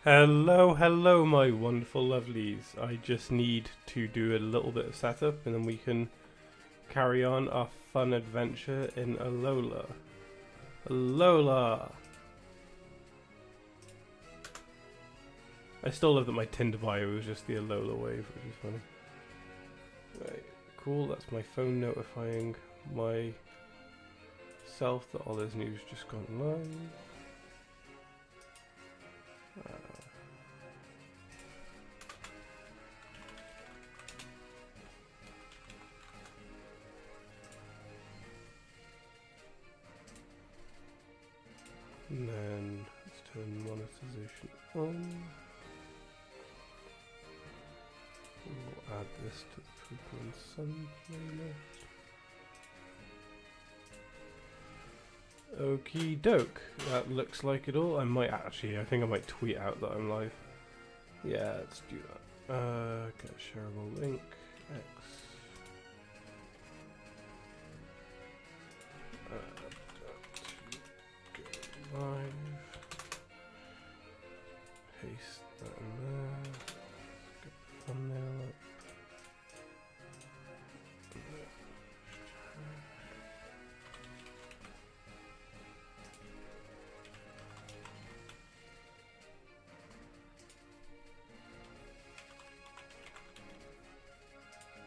Hello, hello, my wonderful lovelies. I just need to do a little bit of setup and then we can carry on our fun adventure in Alola. Alola! I still love that my Tinder bio was just the Alola wave, which is funny. Right, cool, that's my phone notifying myself that Olisnew's just gone live. And then let's turn monetization on. We'll add this to the Pokemon Sun playlist. Okie doke, that looks like it all. I think I might tweet out that I'm live. Yeah, let's do that. Get a shareable link, X. Live. Paste that in there. Get the thumbnail up.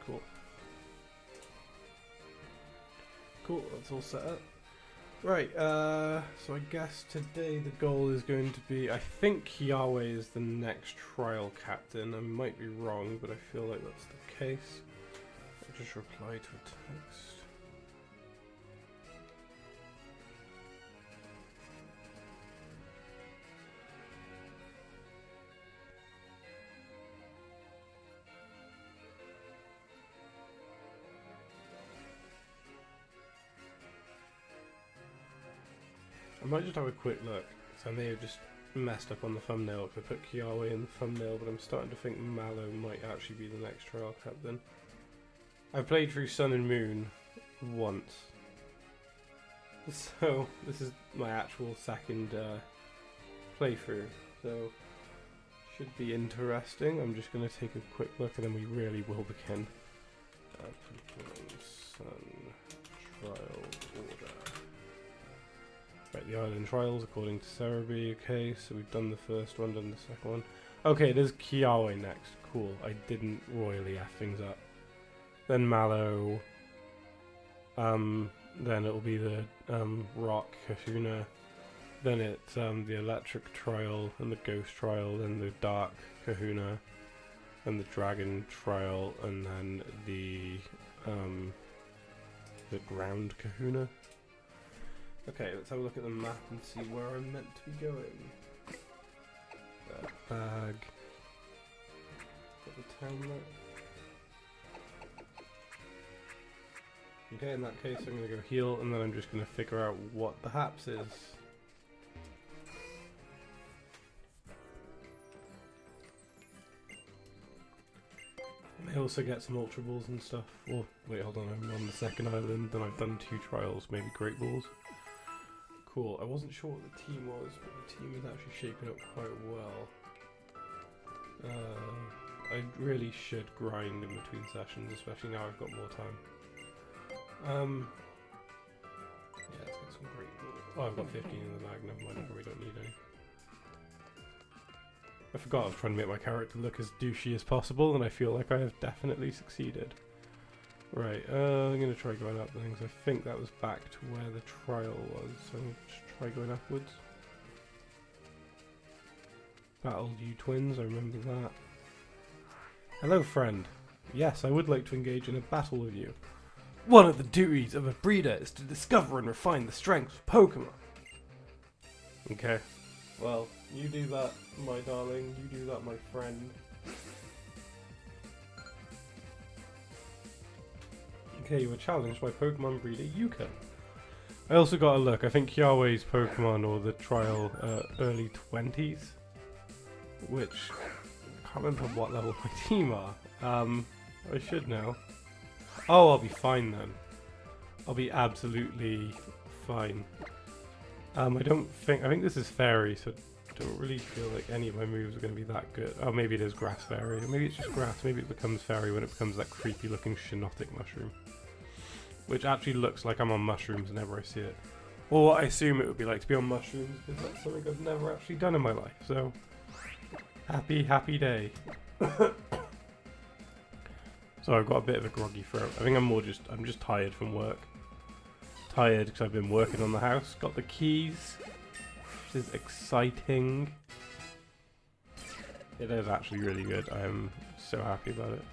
Cool. Cool, that's all set up. Right, so I guess today the goal is going to be, I think Yahweh is the next trial captain. I might be wrong, but I feel like that's the case. I'll just reply to a text. I might just have a quick look, so I may have just messed up on the thumbnail if I put Kiawe in the thumbnail, but I'm starting to think Mallow might actually be the next trial captain. I played through Sun and Moon once, so this is my actual second playthrough, so should be interesting. I'm just going to take a quick look and then we really will begin. Pokemon Sun trial order. Right, the island trials according to Cerebi. Okay, so we've done the first one, done the second one. Okay, there's Kiawe next. Cool. I didn't royally F things up. Then Mallow. Then it'll be the Rock Kahuna. Then it's the Electric Trial and the Ghost Trial. Then the Dark Kahuna. And the Dragon Trial. And then the Ground Kahuna. Okay, let's have a look at the map and see where I'm meant to be going. That bag. Got the town there. Okay, in that case I'm going to go heal and then I'm just going to figure out what the haps is. I may also get some Ultra Balls and stuff. Oh, wait, hold on, I'm on the second island and I've done 2 trials, maybe Great Balls. Cool. I wasn't sure what the team was, but the team is actually shaping up quite well. I really should grind in between sessions, especially now I've got more time. Yeah, let's get some great balls. Oh, I've got 15 in the bag, never mind, I probably don't need any. I forgot I was trying to make my character look as douchey as possible, and I feel like I have definitely succeeded. Right, I'm going to try going up things. I think that was back to where the trial was, so I'll just try going upwards. Battled you twins, I remember that. Hello friend. Yes, I would like to engage in a battle with you. One of the duties of a breeder is to discover and refine the strengths of Pokemon. Okay. Well, you do that, my darling. You do that, my friend. Okay, you were challenged by Pokemon breeder Yuka. I also got a look. I think Yahweh's Pokemon or the trial early 20s. Which, I can't remember what level my team are. I should know. Oh, I'll be fine then. I'll be absolutely fine. I think this is fairy, so don't really feel like any of my moves are going to be that good. Oh, maybe it is grass fairy. Maybe it's just grass. Maybe it becomes fairy when it becomes that creepy looking Shinotic mushroom. Which actually looks like I'm on mushrooms whenever I see it. Or what I assume it would be like to be on mushrooms, because that's something I've never actually done in my life. So, happy, happy day. So I've got a bit of a groggy throat. I think I'm just tired from work. Tired because I've been working on the house. Got the keys, which is exciting. It is actually really good. I am so happy about it.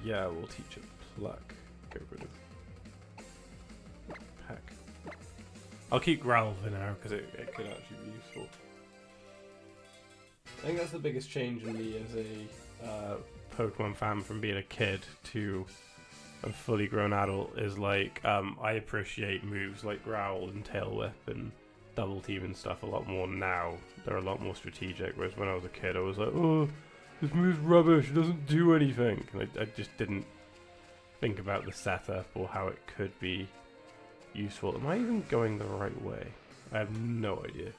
Yeah, we'll teach it pluck. Get rid of peck. I'll keep growl for now because it could actually be useful. I think that's the biggest change in me as a Pokemon fan from being a kid to a fully grown adult is like I appreciate moves like Growl and Tail Whip and Double Team and stuff a lot more now. They're a lot more strategic, whereas when I was a kid I was like, oh, this move's rubbish, it doesn't do anything. And I just didn't think about the setup or how it could be useful. Am I even going the right way? I have no idea.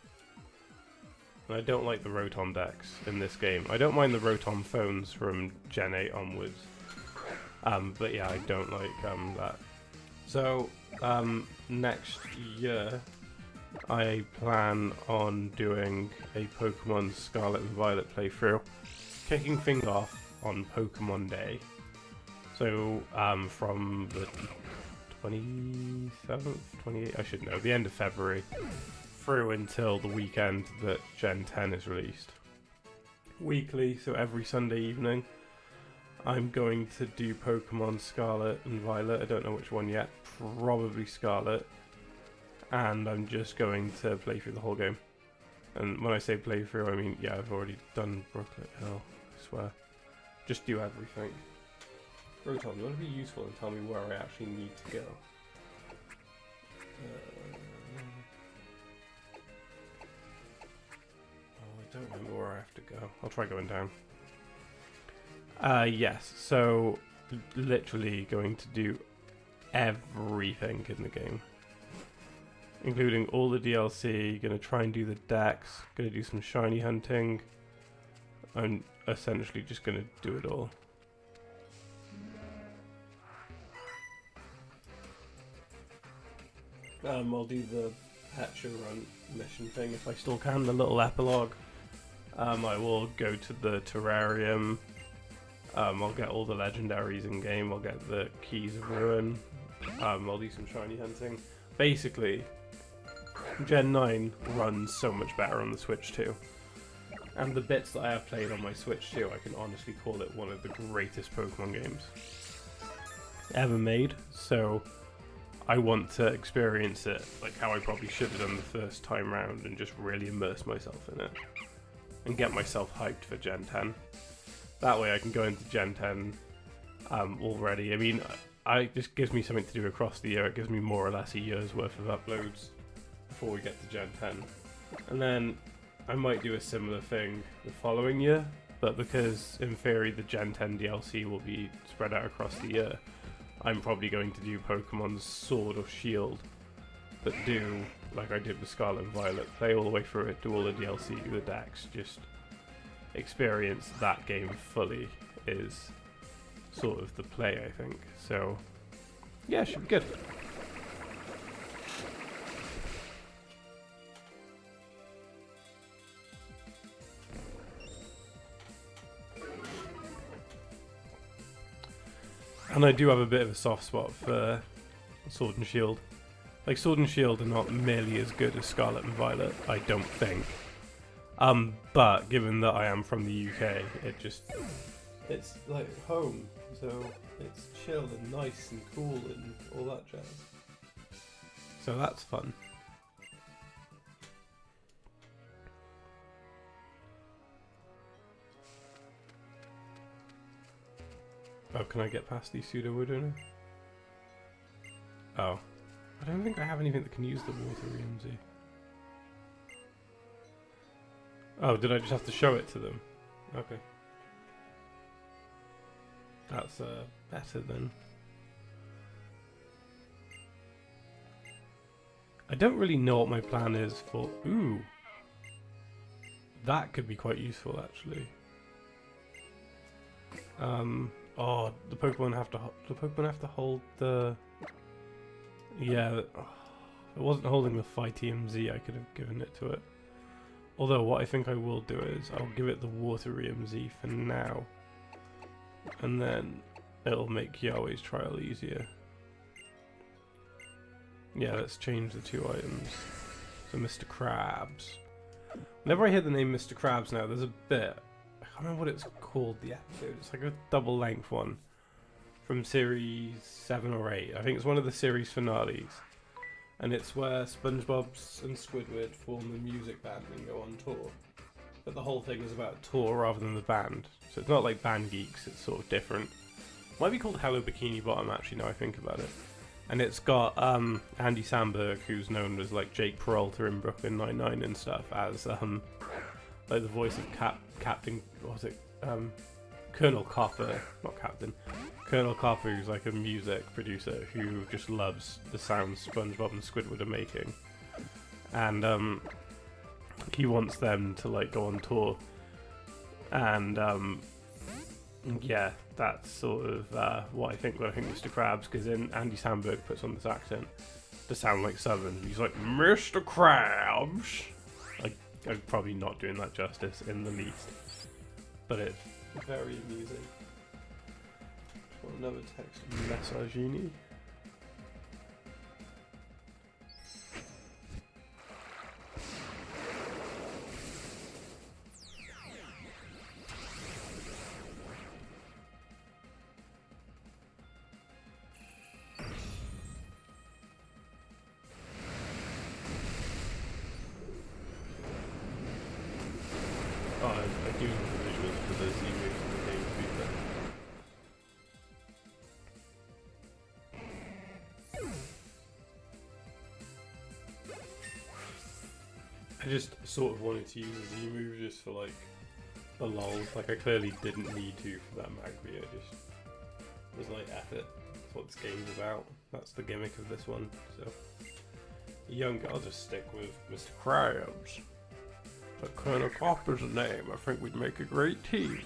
And I don't like the Rotom decks in this game. I don't mind the Rotom phones from Gen 8 onwards. But yeah, I don't like that. So, next year, I plan on doing a Pokemon Scarlet and Violet playthrough, kicking things off on Pokemon Day. So, from the 27th, 28th, I should know, the end of February, through until the weekend that Gen 10 is released. Weekly, so every Sunday evening, I'm going to do Pokemon Scarlet and Violet. I don't know which one yet, probably Scarlet. And I'm just going to play through the whole game. And when I say play through, I mean, yeah, I've already done Brooklet Hill, I swear. Just do everything. Rotom, you want to be useful and tell me where I actually need to go? I don't remember where I have to go. I'll try going down. Yes, so literally going to do everything in the game. Including all the DLC, gonna try and do the decks, gonna do some shiny hunting. I'm essentially just gonna do it all. I'll do the Hatcher Run mission thing if I still can, the little epilogue. I will go to the terrarium. I'll get all the legendaries in game. I'll get the Keys of Ruin. I'll do some shiny hunting. Basically, Gen 9 runs so much better on the Switch 2. And the bits that I have played on my Switch 2, I can honestly call it one of the greatest Pokemon games ever made. So I want to experience it like how I probably should have done the first time round and just really immerse myself in it. And get myself hyped for Gen 10. That way I can go into Gen 10 already. I mean, it just gives me something to do across the year. It gives me more or less a year's worth of uploads before we get to Gen 10. And then I might do a similar thing the following year, but because in theory the Gen 10 DLC will be spread out across the year, I'm probably going to do Pokemon's Sword or Shield, but do like I did with Scarlet and Violet, play all the way through it, do all the DLC, do the decks, just experience that game fully is sort of the play, I think. So yeah, should be good. And I do have a bit of a soft spot for Sword and Shield. Like, Sword and Shield are not nearly as good as Scarlet and Violet, I don't think. But given that I am from the UK, it's like home, so it's chill and nice and cool and all that jazz. So that's fun. Oh, can I get past these Pseudo-Wood now? Oh. I don't think I have anything that can use the water EMZ. Oh, did I just have to show it to them? Okay. That's better then. I don't really know what my plan is for... Ooh! That could be quite useful, actually. Oh, the Pokemon have to hold the... Yeah, it wasn't holding the Fight EMZ, I could have given it to it. Although, what I think I will do is, I'll give it the Water EMZ for now. And then, it'll make Yahweh's trial easier. Yeah, let's change the 2 items. So, Mr. Krabs. Whenever I hear the name Mr. Krabs now, there's a bit... I can't remember what it's called, the episode. It's like a double-length one. From series 7 or 8. I think it's one of the series finales. And it's where SpongeBob and Squidward form the music band and go on tour. But the whole thing is about tour rather than the band. So it's not like Band Geeks, it's sort of different. Might be called Hello Bikini Bottom, actually, now I think about it. And it's got Andy Samberg, who's known as like Jake Peralta in Brooklyn Nine-Nine and stuff, as like the voice of Captain, what was it? Colonel Copper, not Captain. Colonel Copper, who's like a music producer who just loves the sounds SpongeBob and Squidward are making. And he wants them to like go on tour. And yeah, that's sort of what I think when I think Mr. Krabs, because then Andy Samberg puts on this accent to sound like Southern. He's like, Mr. Krabs! I'm probably not doing that justice in the least. But it's very amusing. Another text messagini. Oh, I do the visuals for the Z-Waves in the game, to be fair. I just sort of wanted to use a Z-move just for like the lulz. Like I clearly didn't need to for that Magby. I just was like, F it. That's what this game's about. That's the gimmick of this one. So I'll just stick with Mr. Krabs. But Colonel Copper's the name. I think we'd make a great team.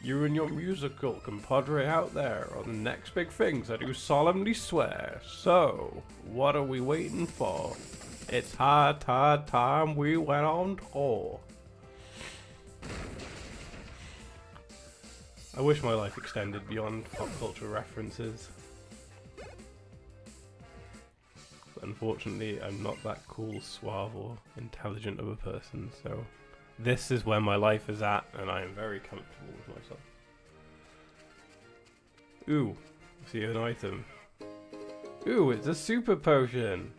You and your musical compadre out there are the next big things, I do solemnly swear. So, what are we waiting for? It's high time we went on tour. I wish my life extended beyond pop culture references. But unfortunately, I'm not that cool, suave, or intelligent of a person, so this is where my life is at, and I am very comfortable with myself. Ooh, see an item. Ooh, it's a super potion!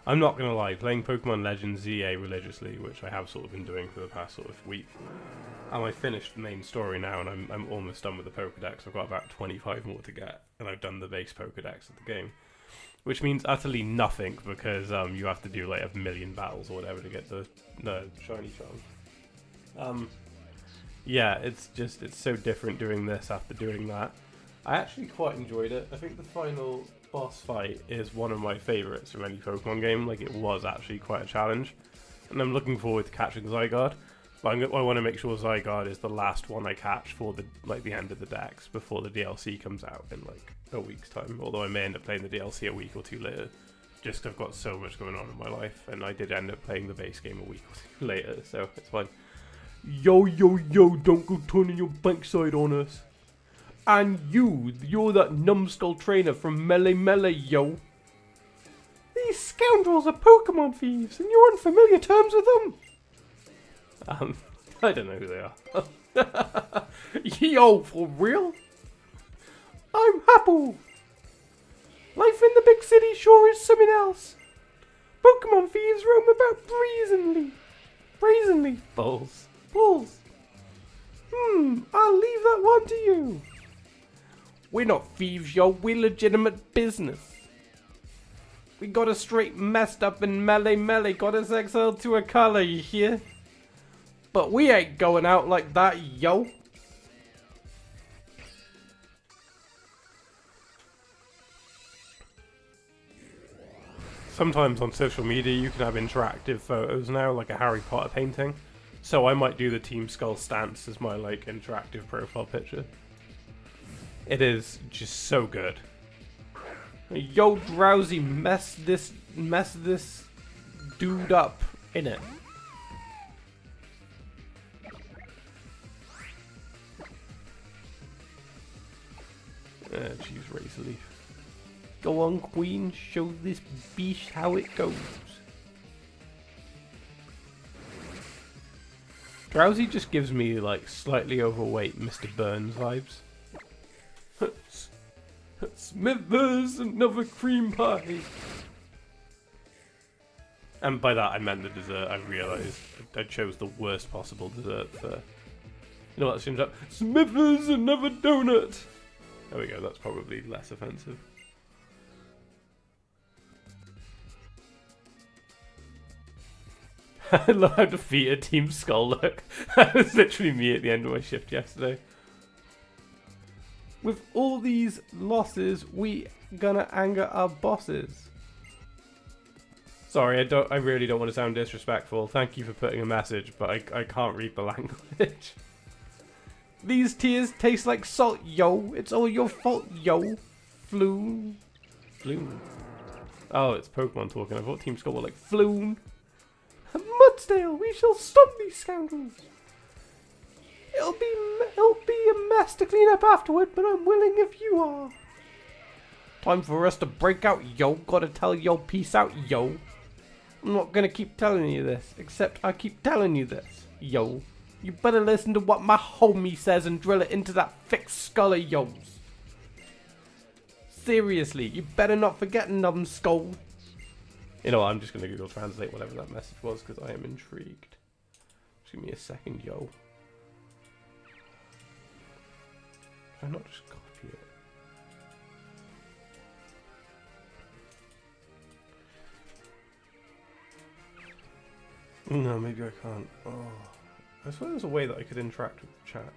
I'm not gonna lie, playing Pokemon Legends ZA religiously, which I have sort of been doing for the past sort of week, and I finished the main story now, and I'm almost done with the Pokedex. I've got about 25 more to get, and I've done the base Pokedex of the game. Which means utterly nothing, because you have to do like 1,000,000 battles or whatever to get the shiny charm. Yeah, it's so different doing this after doing that. I actually quite enjoyed it. I think the final boss fight is one of my favourites from any Pokemon game. Like, it was actually quite a challenge. And I'm looking forward to catching Zygarde. But I want to make sure Zygarde is the last one I catch for the end of the Dex before the DLC comes out in like a week's time. Although I may end up playing the DLC a week or two later, just 'cause I've got so much going on in my life, and I did end up playing the base game a week or two later, so it's fine. Yo, don't go turning your backside on us. And you're that numbskull trainer from Melee, yo. These scoundrels are Pokemon thieves, and you're on familiar terms with them. I don't know who they are. Yo, for real? I'm Apple. Life in the big city sure is something else. Pokemon thieves roam about brazenly. Bulls. I'll leave that one to you. We're not thieves, yo. We're legitimate business. We got us straight messed up in Melee, got us exiled to a color, you hear? But we ain't going out like that, yo. sometimes on social media you can have interactive photos now, like a Harry Potter painting. So I might do the Team Skull stance as my like interactive profile picture. It is just so good. Yo, Drowsy, mess this dude up in it. Choose Razor Leaf. Go on, Queen, show this beast how it goes. Drowsy just gives me like slightly overweight Mr. Burns vibes. Smithers, another cream pie. And by that I meant the dessert. I realised I chose the worst possible dessert for. You know what that seems like? Smithers, another donut. There we go. That's probably less offensive. I love how defeated Team Skull look. That was literally me at the end of my shift yesterday. With all these losses, we gonna anger our bosses. Sorry, I really don't want to sound disrespectful. Thank you for putting a message, but I can't read the language. These tears taste like salt, yo. It's all your fault, yo. Floon. Floon. Oh, it's Pokemon talking. I thought Team Skull were like Floon. Mudsdale, we shall stop these scoundrels. It'll be a mess to clean up afterward, but I'm willing if you are. Time for us to break out, yo. Gotta tell yo peace out, yo. I'm not gonna keep telling you this, except I keep telling you this, yo. You better listen to what my homie says and drill it into that thick skull of yours. Seriously, you better not forget, numbskull. You know what, I'm just gonna Google Translate whatever that message was because I am intrigued. Just give me a second, yo. Can I not just copy it? No, maybe I can't. Oh, I suppose there's a way that I could interact with the chat.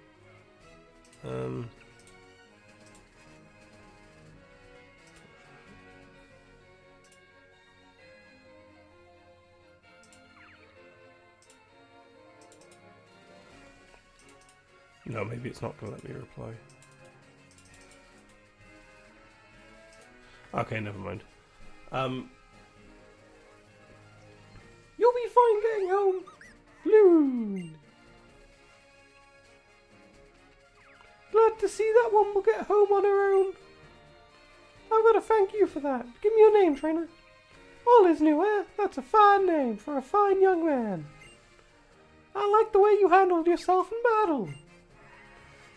No, maybe it's not going to let me reply. Okay, never mind. You'll be fine getting home. Loon. Glad to see that one will get home on her own. I've got to thank you for that. Give me your name, trainer. Olisnew, eh? That's a fine name for a fine young man. I like the way you handled yourself in battle.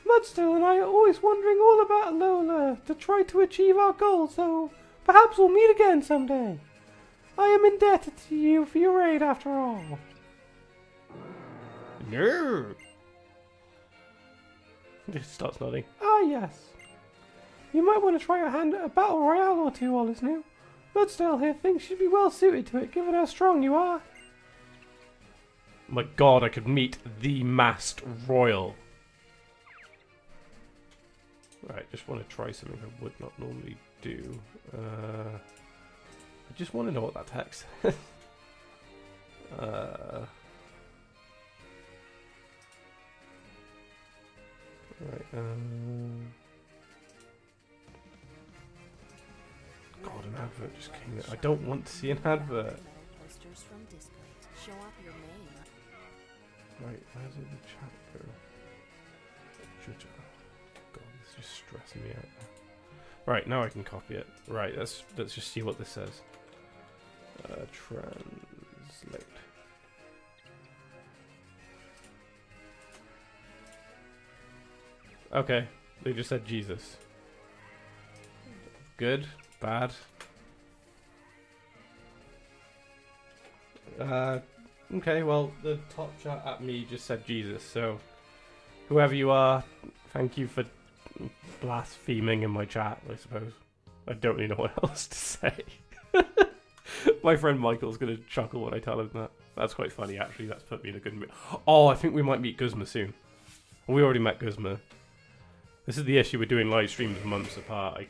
Mudstill and I are always wondering all about Lola to try to achieve our goals, so perhaps we'll meet again someday. I am indebted to you for your aid after all. No. Just starts nodding. Ah, yes. You might want to try your hand at a battle royale or two, Olisnew. Mudstill here thinks you'd be well suited to it, given how strong you are. My god, I could meet the masked royal. Right, just want to try something I would not normally do. I just want to know what that text says. Right, God, an advert just came in. I don't want to see an advert. Posters from displays. Show up your name. Right, where did the chat go? God, this is just stressing me out. Right, now I can copy it. Right, let's just see what this says. Translate. Okay, they just said Jesus. Good, bad. Okay, well, the top chat at me just said Jesus, so whoever you are, thank you for blaspheming in my chat, I suppose. I don't really know what else to say. My friend Michael's going to chuckle when I tell him that. That's quite funny, actually. That's put me in a good mood. Oh, I think we might meet Guzma soon. We already met Guzma. This is the issue with doing live streams months apart.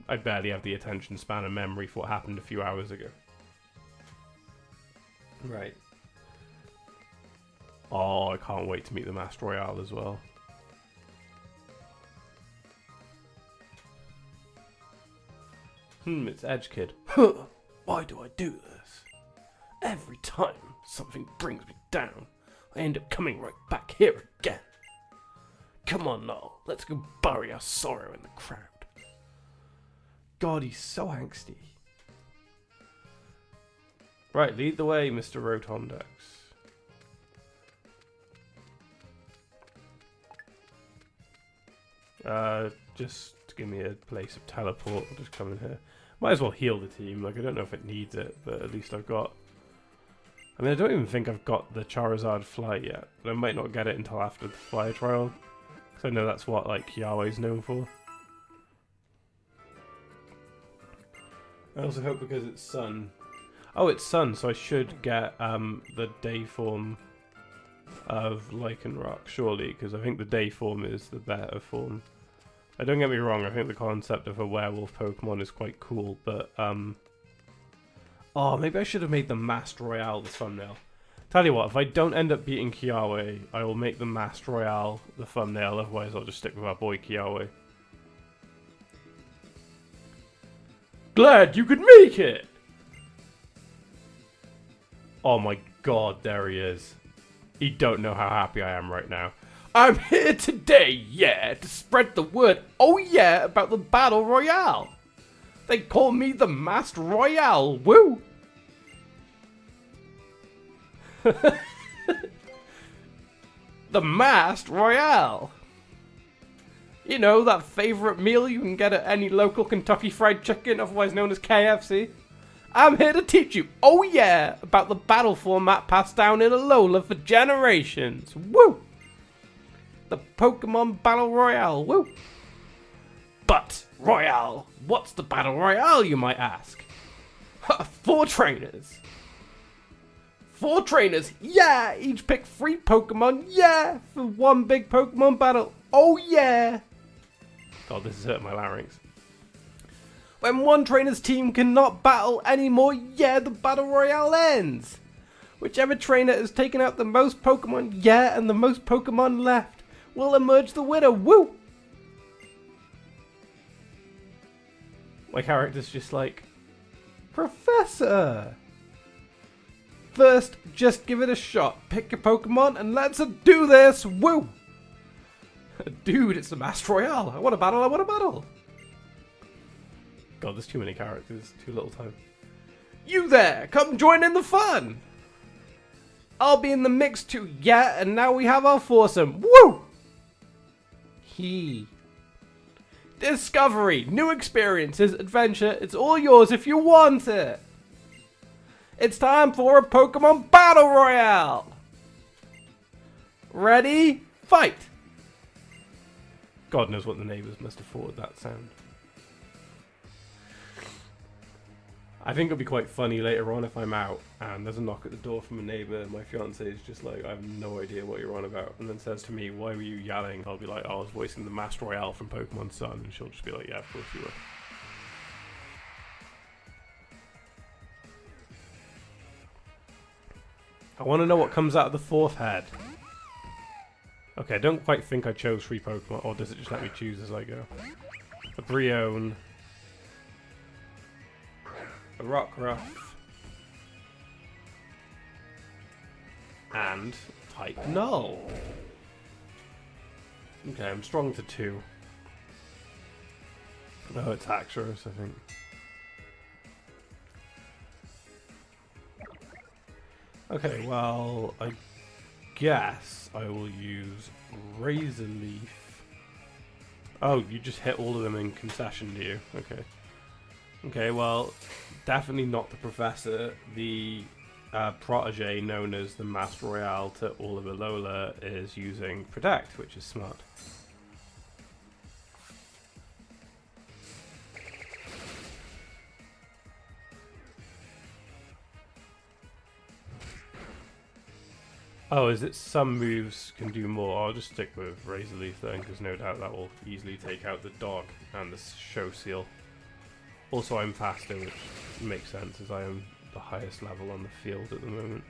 I barely have the attention span and memory for what happened a few hours ago. Right. Oh, I can't wait to meet the Master Royale as well. It's Edge Kid. Why do I do this? Every time something brings me down, I end up coming right back here again. Come on now, let's go bury our sorrow in the crowd. God, he's so angsty. Right, lead the way, Mr. Rotondex. Just give me a place of teleport. I'll just come in here. Might as well heal the team. Like, I don't know if it needs it, but at least I've got... I mean, I don't even think I've got the Charizard Fly yet. But I might not get it until after the Fly trial. Because I know that's what, like, Yahweh's known for. I also hope because it's Sun. Oh, it's Sun, so I should get the day form of Lycanroc, surely. Because I think the day form is the better form. Don't get me wrong, I think the concept of a werewolf Pokemon is quite cool, but, oh, maybe I should have made the Master Royale the thumbnail. Tell you what, if I don't end up beating Kiawe, I will make the Master Royale the thumbnail, otherwise I'll just stick with our boy Kiawe. Glad you could make it! Oh my god, there he is. You don't know how happy I am right now. I'm here today, yeah, to spread the word, oh yeah, about the Battle Royale. They call me the Master Royale, woo! The Master Royale. You know, that favourite meal you can get at any local Kentucky Fried Chicken, otherwise known as KFC. I'm here to teach you, oh yeah, about the battle format passed down in Alola for generations, woo! The Pokemon Battle Royale, woo! But, Royale, what's the Battle Royale, you might ask? 4 trainers. 4 trainers, yeah! Each pick 3 Pokemon, yeah! For one big Pokemon battle, oh yeah! God, this is hurting my larynx. When one trainer's team cannot battle anymore, yeah, the Battle Royale ends! Whichever trainer has taken out the most Pokemon, yeah, and the most Pokemon left will emerge the winner, woo! My character's just like, Professor! First, just give it a shot. Pick your Pokemon and let's do this, woo! Dude, it's the Master Royale. I want a battle, I want a battle! God, there's too many characters, too little time. You there, come join in the fun! I'll be in the mix too, yeah, and now we have our foursome, woo! Discovery, new experiences, adventure, it's all yours if you want it. It's time for a Pokemon Battle Royale. Ready? Fight! God knows what the neighbours must have thought of that sound. I think it'll be quite funny later on if I'm out and there's a knock at the door from a neighbour and my fiance is just like, I have no idea what you're on about, and then says to me, why were you yelling? I'll be like, oh, I was voicing the Master Royale from Pokemon Sun, and she'll just be like, yeah, of course you were. I want to know what comes out of the 4th head. Okay, I don't quite think I chose 3 Pokemon, or does it just let me choose as I go? A Brion. A Rockruff. And type Null. Okay, I'm strong to 2. Oh, it's Haxorus, I think. Okay, well, I guess I will use Razor Leaf. Oh, you just hit all of them in concession, do you? Okay. Okay, well, definitely not the Professor. The protege known as the Master Royale to all of Alola is using Protect, which is smart. Oh, is it some moves can do more? I'll just stick with Razor Leaf then, because no doubt that will easily take out the dog and the show seal. Also, I'm faster, which makes sense as I am the highest level on the field at the moment.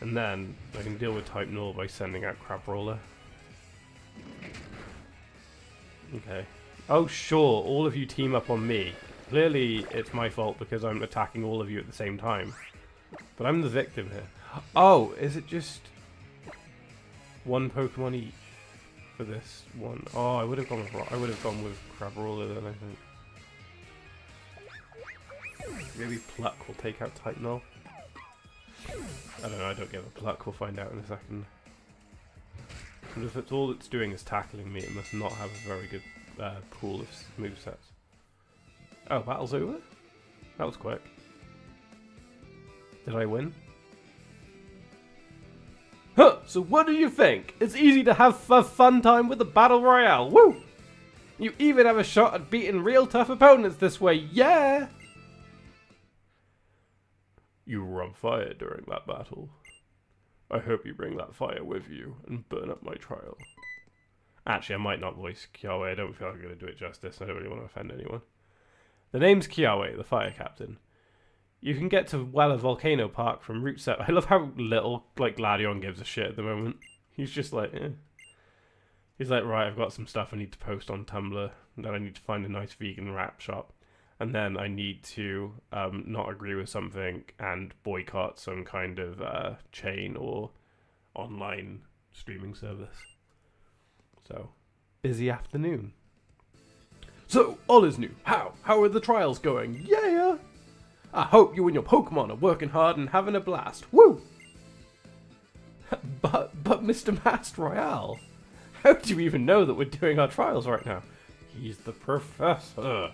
And then I can deal with type null by sending out Crab Roller. Okay. Oh sure, all of you team up on me. Clearly it's my fault because I'm attacking all of you at the same time. But I'm the victim here. Oh, is it just one Pokemon each for this one? Oh, I would have gone with Crab Roller then, I think. Maybe Pluck will take out type null. I don't know, I don't give a Pluck, we'll find out in a second. And if it's all it's doing is tackling me, it must not have a very good pool of movesets. Oh, battle's over? That was quick. Did I win? Huh, so what do you think? It's easy to have a fun time with the Battle Royale, woo! You even have a shot at beating real tough opponents this way, yeah! You were on fire during that battle. I hope you bring that fire with you and burn up my trial. Actually, I might not voice Kiawe. I don't feel like I'm going to do it justice. I don't really want to offend anyone. The name's Kiawe, the fire captain. You can get to Weller Volcano Park from Route 7. I love how little like Gladion gives a shit at the moment. He's just like, eh. He's like, right, I've got some stuff I need to post on Tumblr. And then I need to find a nice vegan wrap shop. And then I need to not agree with something and boycott some kind of chain or online streaming service. So, busy afternoon. So, Olisnew, how? How are the trials going? Yeah! I hope you and your Pokemon are working hard and having a blast. Woo! But Mr. Master Royale, how do you even know that we're doing our trials right now? He's the professor.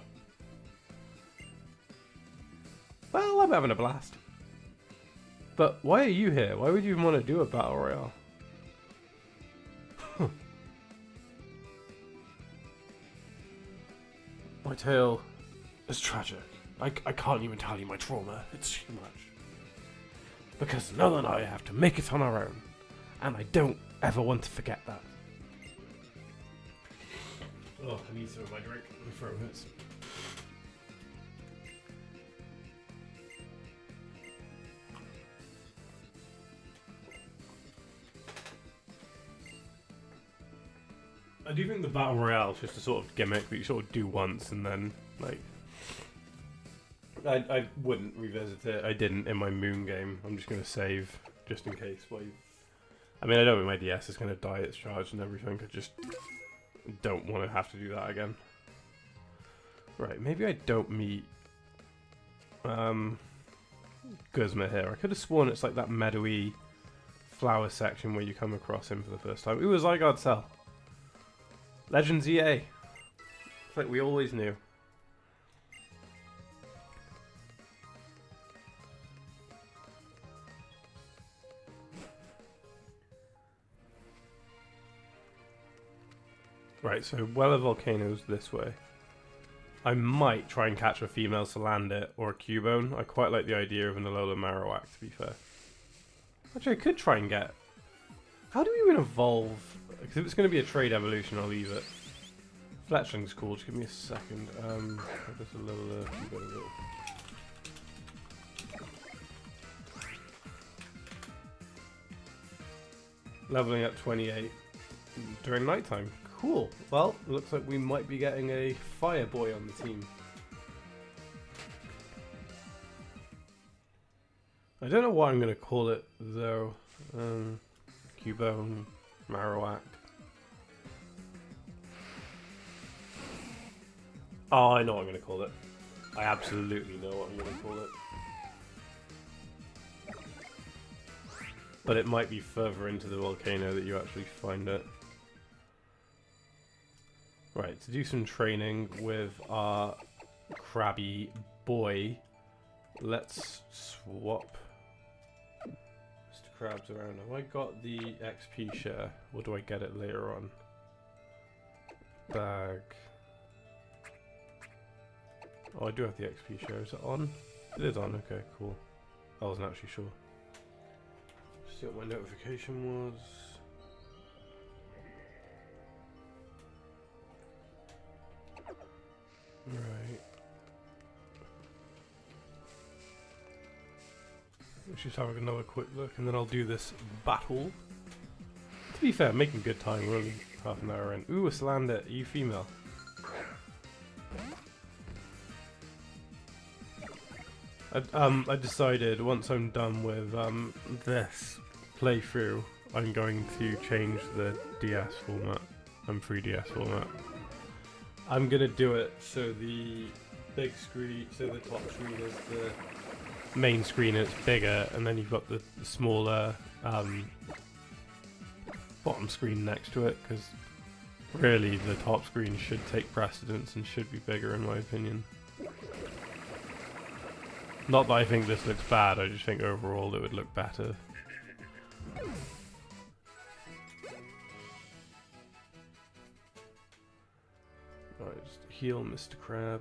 Well, I'm having a blast. But why are you here? Why would you even want to do a Battle Royale? My tale is tragic. I can't even tell you my trauma. It's too much. Because Null and I have to make it on our own. And I don't ever want to forget that. Oh, I need some of my drink. My throat hurts. I do think the Battle Royale is just a sort of gimmick that you sort of do once and then, like... I wouldn't revisit it. I didn't in my Moon game. I'm just going to save, just in case. I mean, I don't think my DS is going to die its charge and everything. I just don't want to have to do that again. Right, maybe I don't meet... Guzma here. I could have sworn it's like that meadowy flower section where you come across him for the first time. Ooh, a Zygarde Cell. Legends EA. It's like we always knew. Right, so Weller Volcano's this way. I might try and catch a female Salandit or a Cubone. I quite like the idea of an Alola Marowak, to be fair. Actually, I could try and get... How do we even evolve? Because if it's going to be a trade evolution, I'll leave it. Fletchling's cool. Just give me a second. Just a little bit of it. Leveling at 28 during nighttime. Cool. Well, looks like we might be getting a Fire Boy on the team. I don't know what I'm going to call it, though. Cubone, Marowak. Oh, I know what I'm going to call it. I absolutely know what I'm going to call it. But it might be further into the volcano that you actually find it. Right, to do some training with our crabby boy, let's swap Mr. Krabs around. Have I got the XP share, or do I get it later on? Bag. Oh, I do have the XP share. Is it on? It is on. Okay, cool. I wasn't actually sure. See what my notification was. Right. Let's just have another quick look and then I'll do this battle. To be fair, making good time. We're only half an hour in. Ooh, a Salander. Are you female? I decided once I'm done with this playthrough, I'm going to change the DS format. 3DS format. I'm gonna do it so the big screen, so the top screen is the main screen and it's bigger, and then you've got the smaller bottom screen next to it, because really the top screen should take precedence and should be bigger in my opinion. Not that I think this looks bad, I just think overall it would look better. Alright, just heal Mr. Krabs.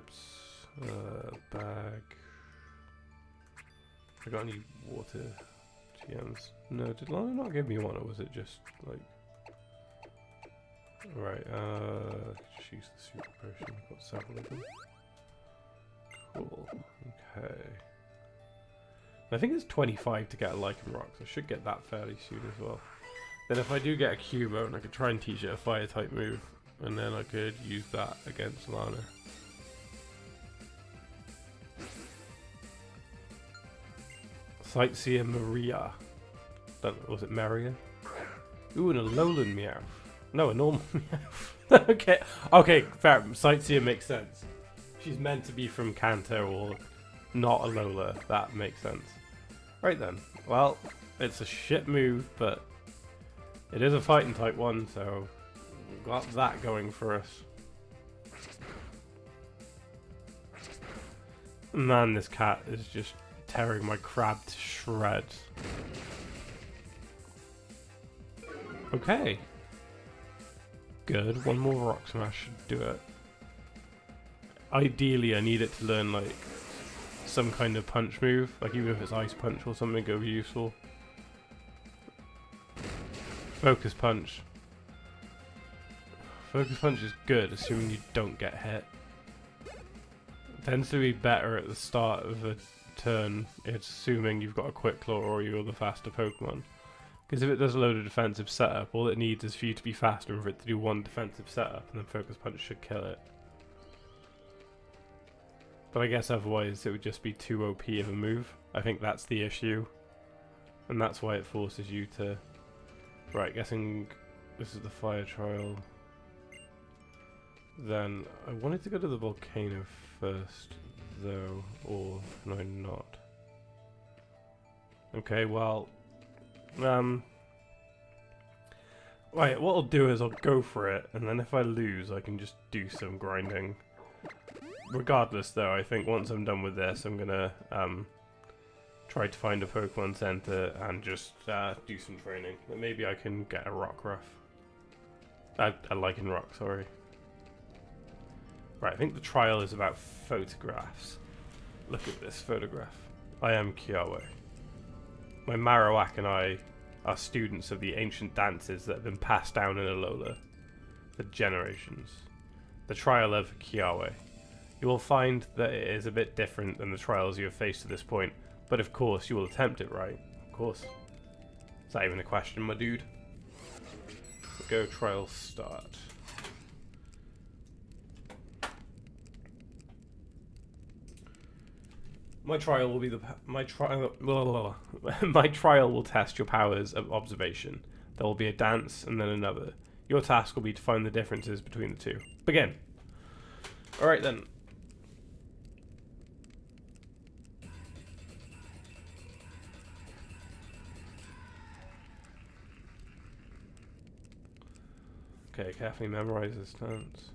Bag. I got any water TMs? No, did Lana not give me one, or was it just like... Right, just use the super potion, I've got several of them. Cool, okay. I think it's 25 to get a Lichen Rock, so I should get that fairly soon as well. Then if I do get a Cubone, I could try and teach it a fire type move, and then I could use that against Lana. Sightseer Maria. Was it Maria? Ooh, and a Alolan Meowth. No, a normal Meowth. Okay, okay, fair. Sightseer makes sense. She's meant to be from Kanto or not Alola. That makes sense. Right then. Well, it's a shit move, but it is a fighting type one, so we've got that going for us. Man, this cat is just tearing my crab to shreds. Okay. Good. One more Rock Smash should do it. Ideally, I need it to learn, like, some kind of punch move. Like, even if it's Ice Punch or something, it would be useful. Focus Punch. Focus Punch is good, assuming you don't get hit. It tends to be better at the start of a turn, it's assuming you've got a Quick Claw or you're the faster Pokemon. Because if it does a load of defensive setup, all it needs is for you to be faster and for it to do one defensive setup, and then Focus Punch should kill it. But I guess otherwise it would just be too OP of a move. I think that's the issue. And that's why it forces you to... Right, guessing this is the fire trial. Then I wanted to go to the volcano first, though, or can I not? Okay, well... Right, what I'll do is I'll go for it, and then if I lose, I can just do some grinding. Regardless, though, I think once I'm done with this, I'm gonna try to find a Pokemon Center and just do some training. And maybe I can get a Rockruff. A Lichen Rock, sorry. Right, I think the trial is about photographs. Look at this photograph. I am Kiawe. My Marowak and I are students of the ancient dances that have been passed down in Alola for generations. The trial of Kiawe. You will find that it is a bit different than the trials you have faced to this point, but of course you will attempt it, right? Of course. Is that even a question, my dude? Go trial start. My trial will be my trial will test your powers of observation. There will be a dance and then another. Your task will be to find the differences between the two. Begin. Alright then. Okay, carefully memorize this dance.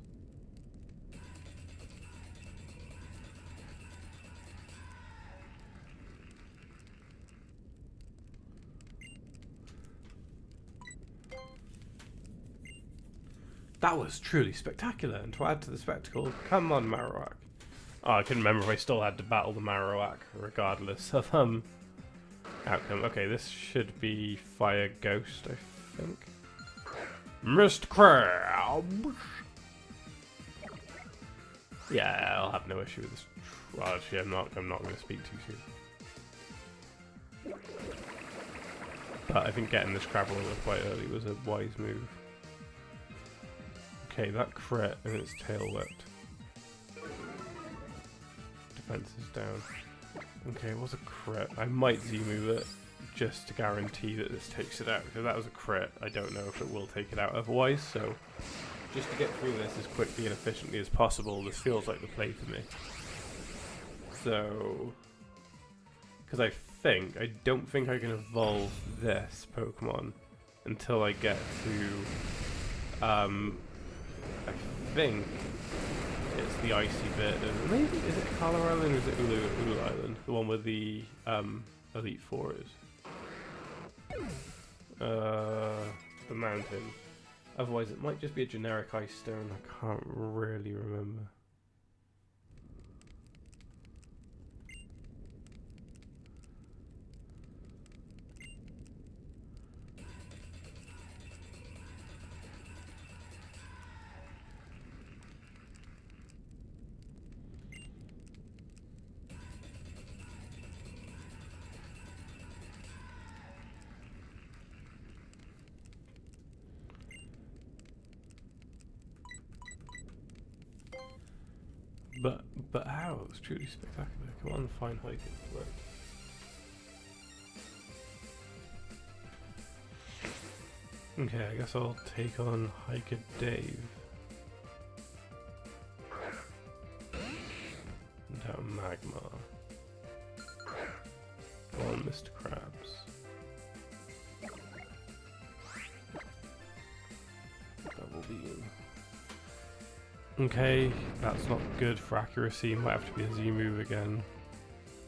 That was truly spectacular, and to add to the spectacle, come on, Marowak. Oh, I couldn't remember if I still had to battle the Marowak, regardless of outcome. Okay, this should be Fire Ghost, I think. Mr. Krabs! Yeah, I'll have no issue with this. Well, actually, I'm not going to speak too soon. But I think getting this crab roller quite early was a wise move. Okay, that crit and it's tail whipped. Defense is down. Okay, it was a crit. I might Z-move it just to guarantee that this takes it out. Because that was a crit. I don't know if it will take it out otherwise, so just to get through this as quickly and efficiently as possible, this feels like the play for me. So, because I don't think I can evolve this Pokemon until I get to, I think it's the icy bit of, maybe, is it Color Island or is it Ulu Island? The one where the Elite Four is. The mountain. Otherwise it might just be a generic ice stone, I can't really remember. But how? It was truly spectacular. Come on, fine hiking. Work. Okay, I guess I'll take on Hiker Dave. And out Magma. Go on, Mr. Krabs. Double beam. Okay, that's not good for accuracy. Might have to be a Z move again.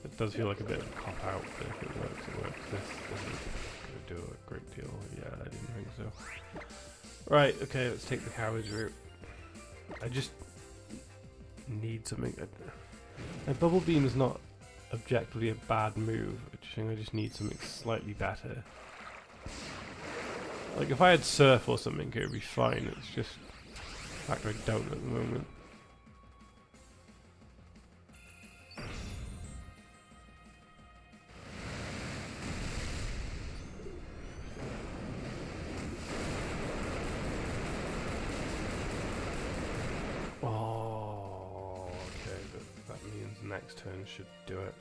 It does feel like a bit of a cop out, but if it works, it works. This isn't going to do a great deal. Yeah, I didn't think so. Right, okay, let's take the coward's route. I just need something. A Bubble Beam is not objectively a bad move. I just need something slightly better. Like if I had Surf or something, it would be fine. It's just the fact I don't at the moment. Oh, okay, but that means next turn should do it.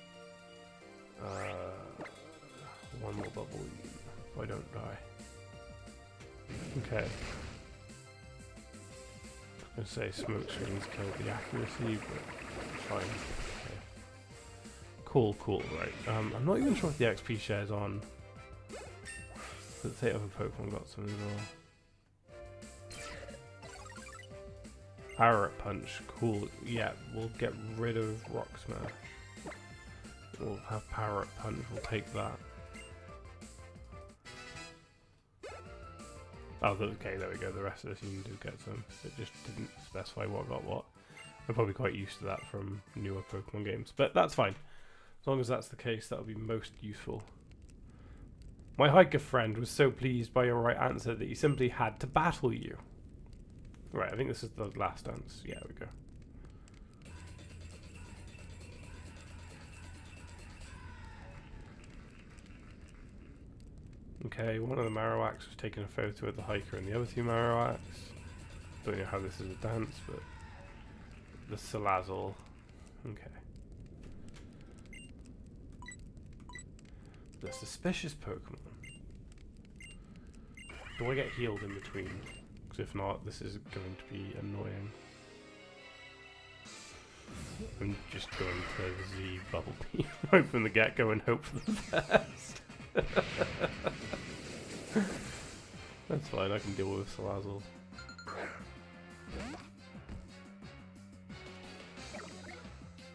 One more bubble if I don't die. Okay. I was going to say smoke screens killed the accuracy, but fine. Okay. Cool, right. I'm not even sure if the XP share's on. Let's say other Pokemon got some as well. Power Up Punch, cool. Yeah, we'll get rid of Rock Smash. We'll have Power Up Punch, we'll take that. Oh, okay, there we go. The rest of this you do get some. It just didn't specify what got what. I'm probably quite used to that from newer Pokemon games, but that's fine. As long as that's the case, that'll be most useful. My hiker friend was so pleased by your right answer that he simply had to battle you. Right, I think this is the last dance. Yeah, there we go. Okay, one of the Marowaks was taking a photo of the hiker and the other two Marowaks. Don't know how this is a dance, but the Salazzle. Okay. The suspicious Pokemon. Do I get healed in between? Because if not, this is going to be annoying. I'm just going to Z Bubble Beam right from the get-go and hope for the best. That's fine, I can deal with Salazzle.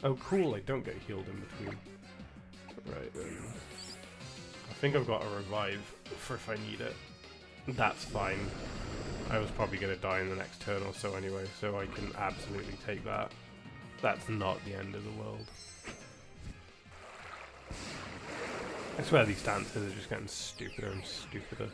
Oh cool, I don't get healed in between. Right, I think I've got a revive for if I need it. That's fine. I was probably going to die in the next turn or so anyway, so I can absolutely take that. That's not the end of the world. I swear these dances are just getting stupider and stupider.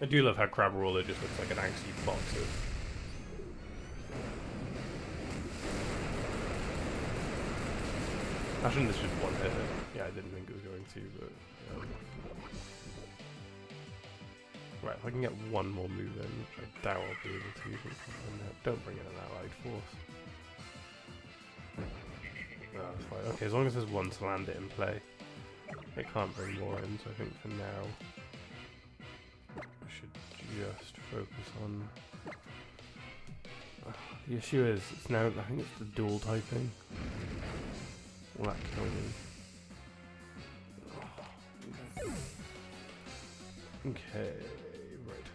I do love how Crabroller just looks like an angsty boxer. I shouldn't have just one hit it. Yeah, I didn't think it was going to, but... Right, if I can get one more move in, which I doubt I'll be able to, don't bring in an allied force. No, that's fine. Okay, as long as there's one to land it in play. It can't bring more in, so I think for now I should just focus on... the issue is, it's now, I think it's the dual typing. Will that kill me? Okay, right.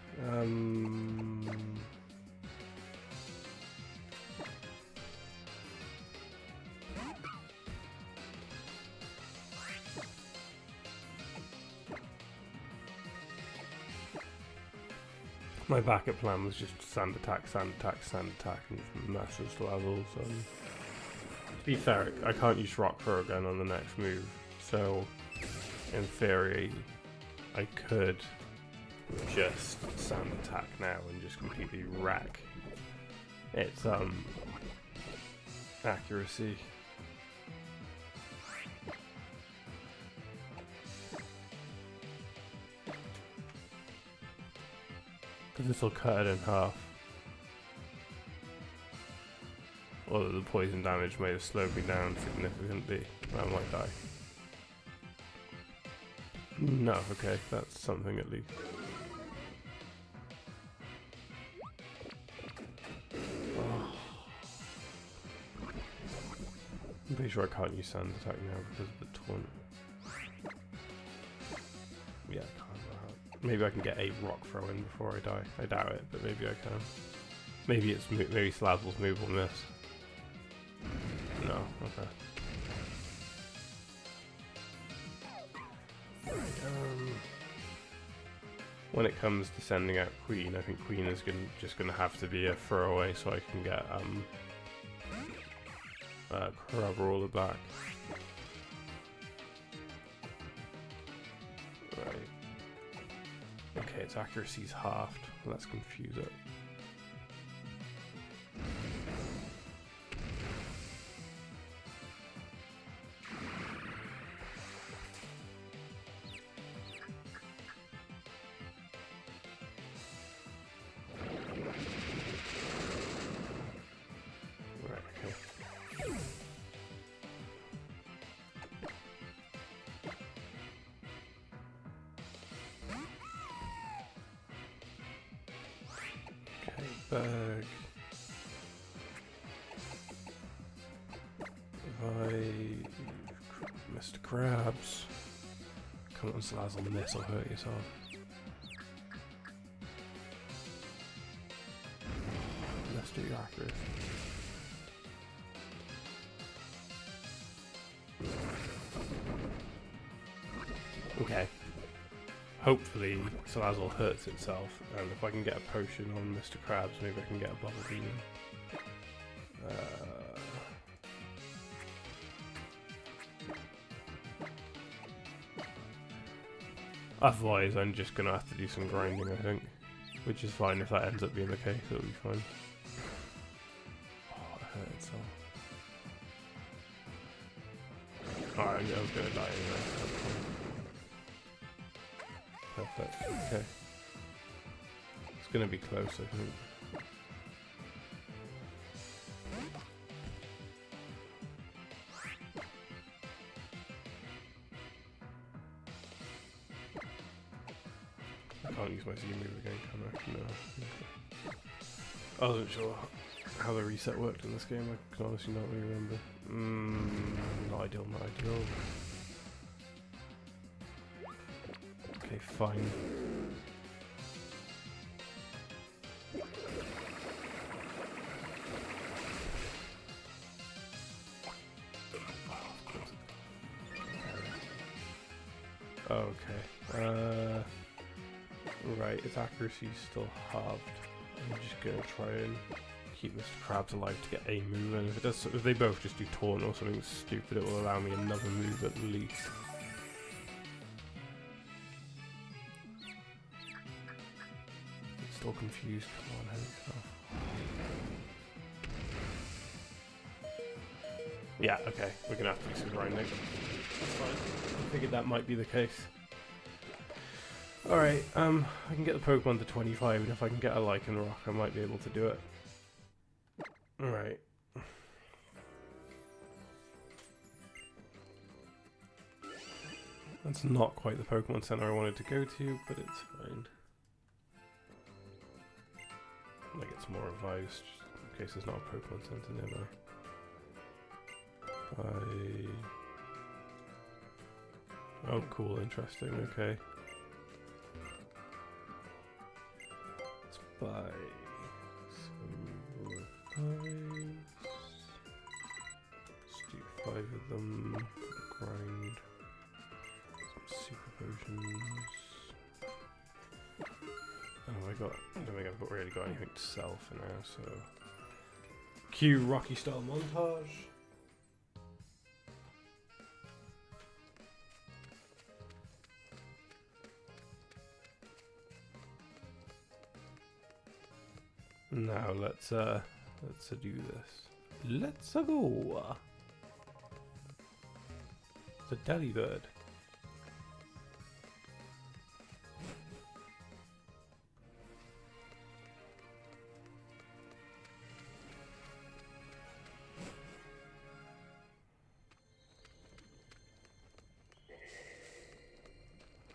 My backup plan was just sand attack, and mess with Slazzles. To be fair, I can't use Rock Throw again on the next move, so in theory, I could just sand attack now and just completely wreck its accuracy. Because this will cut it in half. Although the poison damage may have slowed me down significantly, I might die. No, okay, that's something at least. Oh. I'm pretty sure I can't use sand attack now because of the taunt. Yeah, I can't. Maybe I can get a rock throw in before I die. I doubt it, but maybe I can. Maybe it's maybe Slazzle's move will miss. No, okay. When it comes to sending out Queen, I think Queen is just gonna have to be a throwaway so I can get Crabrawler back. Right. Okay, its accuracy's halved. Let's confuse it. Bag. Mr. Krabs. Come on, Slazzle, miss or hurt yourself. Let's do your accuracy. Okay. Hopefully Slazzle hurts itself, and if I can get a potion on Mr. Krabs, maybe I can get a bubble beam. Otherwise I'm just gonna have to do some grinding, I think. Which is fine if that ends up being the case, it'll be fine. Oh, it hurt itself. Alright, I was gonna die anyway. Perfect. Okay. It's gonna be close, I think. I can't use my Z move again, can I? No. Okay. I wasn't sure how the reset worked in this game. I can honestly not really remember. Not ideal, not ideal. Okay, fine. Okay. Right, its accuracy is still halved. I'm just gonna try and keep Mr. Krabs alive to get a move, and if they both just do taunt or something stupid, it will allow me another move at least. Still confused. Come on, hurry yourself. Yeah, okay. We're gonna have to do some grinding. That's fine. I figured that might be the case. Alright, I can get the Pokemon to 25, and if I can get a Lycanroc, I might be able to do it. Alright. That's not quite the Pokemon Center I wanted to go to, but it's fine. I get some more revives, just in case there's not a Pokemon Center nearby. Oh, cool, interesting, okay. Let's buy some revives. Let's do 5 of them. Grind. Some super potions. Oh, I don't think I've really got anything to sell for now, so... Cue Rocky style montage. Now let's do this. Let's go. It's a Delibird.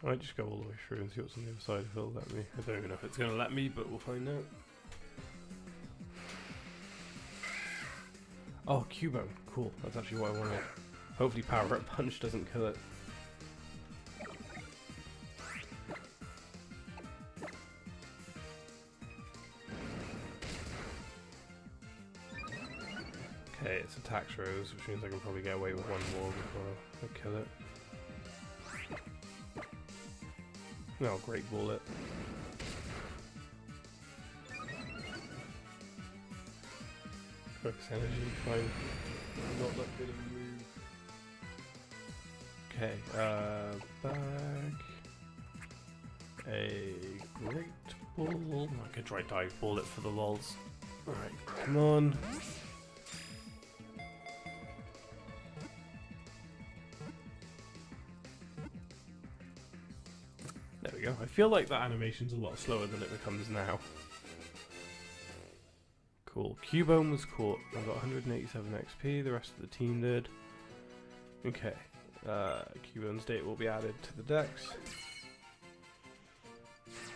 I might just go all the way through and see what's on the other side if it'll let me. I don't even know if it's going to let me, but we'll find out. Oh, Cubone. Cool. That's actually what I wanted. Hopefully Power Up Punch doesn't kill it. Okay, it's Attack Rose, which means I can probably get away with one more before I kill it. No, Great Ball it. Focus energy, fine. Not that good of a move. Okay, back. A Great Ball. I could try Dive Ball it for the lols. Alright, come on. There we go. I feel like that animation's a lot slower than it becomes now. Cool. Cubone was caught. I got 187 XP, the rest of the team did. Okay. Cubone's date will be added to the dex.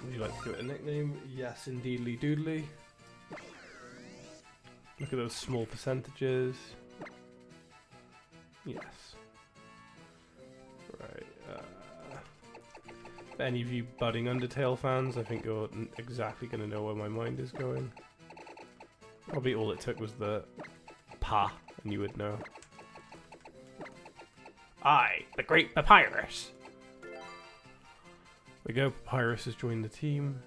Would you like to give it a nickname? Yes, indeedly doodly. Look at those small percentages. Yes. Right. For any of you budding Undertale fans, I think you're exactly going to know where my mind is going. Probably all it took was the pa, and you would know. I, the Great Papyrus! There we go, Papyrus has joined the team.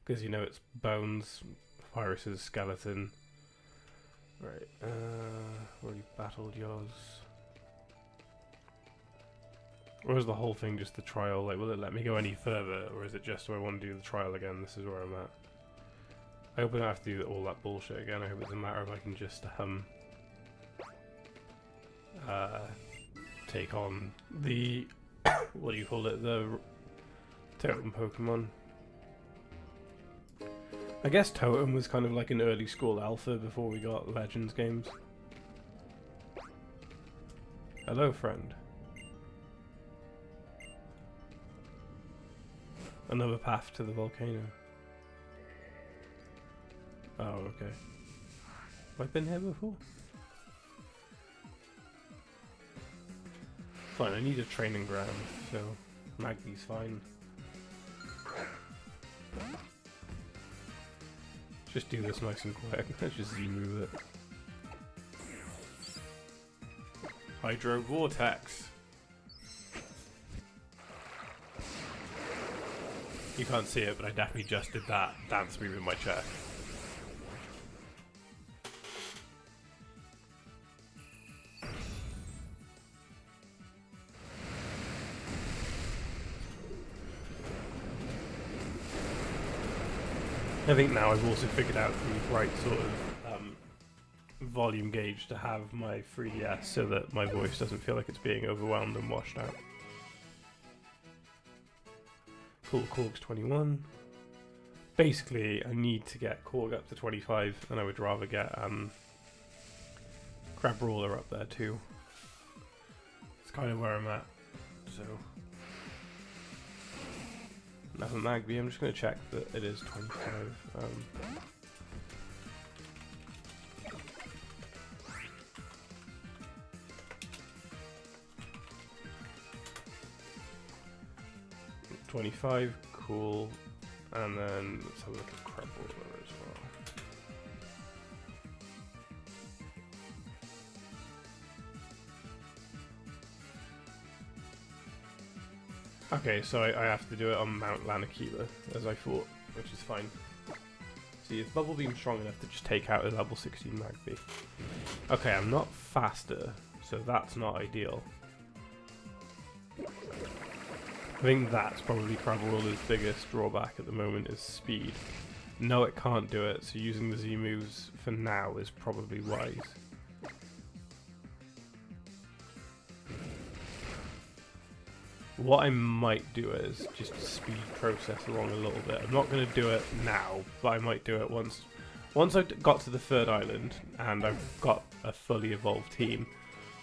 Because you know it's bones, Papyrus is skeleton. Right, already battled yours. Or is the whole thing just the trial? Like, will it let me go any further? Or is it just, do I want to do the trial again? This is where I'm at. I hope I don't have to do all that bullshit again. I hope it's a matter of I can just take on the what do you call it? The Totem Pokemon. I guess Totem was kind of like an early school alpha before we got Legends games. Hello, friend. Another path to the volcano. Oh, okay. Have I been here before? Fine, I need a training ground, so Magby's fine. Just do this nice and quick. Let's just Z-move it. Hydro Vortex! You can't see it, but I definitely just did that dance move in my chest. I think now I've also figured out the right sort of volume gauge to have my 3DS so that my voice doesn't feel like it's being overwhelmed and washed out. Cool, Korg's 21. Basically, I need to get Korg up to 25, and I would rather get Crab Roller up there too. It's kind of where I'm at. So, nothing Magby. I'm just going to check that it is 25. $25, cool. And then let's have a look at Crab Roller as well. Okay, so I have to do it on Mount Lanakila, as I thought, which is fine. See, is Bubble Beam strong enough to just take out a level 16 Magby? Okay, I'm not faster, so that's not ideal. I think that's probably Crab Roller's biggest drawback at the moment is speed. No, it can't do it, so using the Z moves for now is probably wise. What I might do is just speed process along a little bit. I'm not going to do it now, but I might do it once I've got to the third island and I've got a fully evolved team.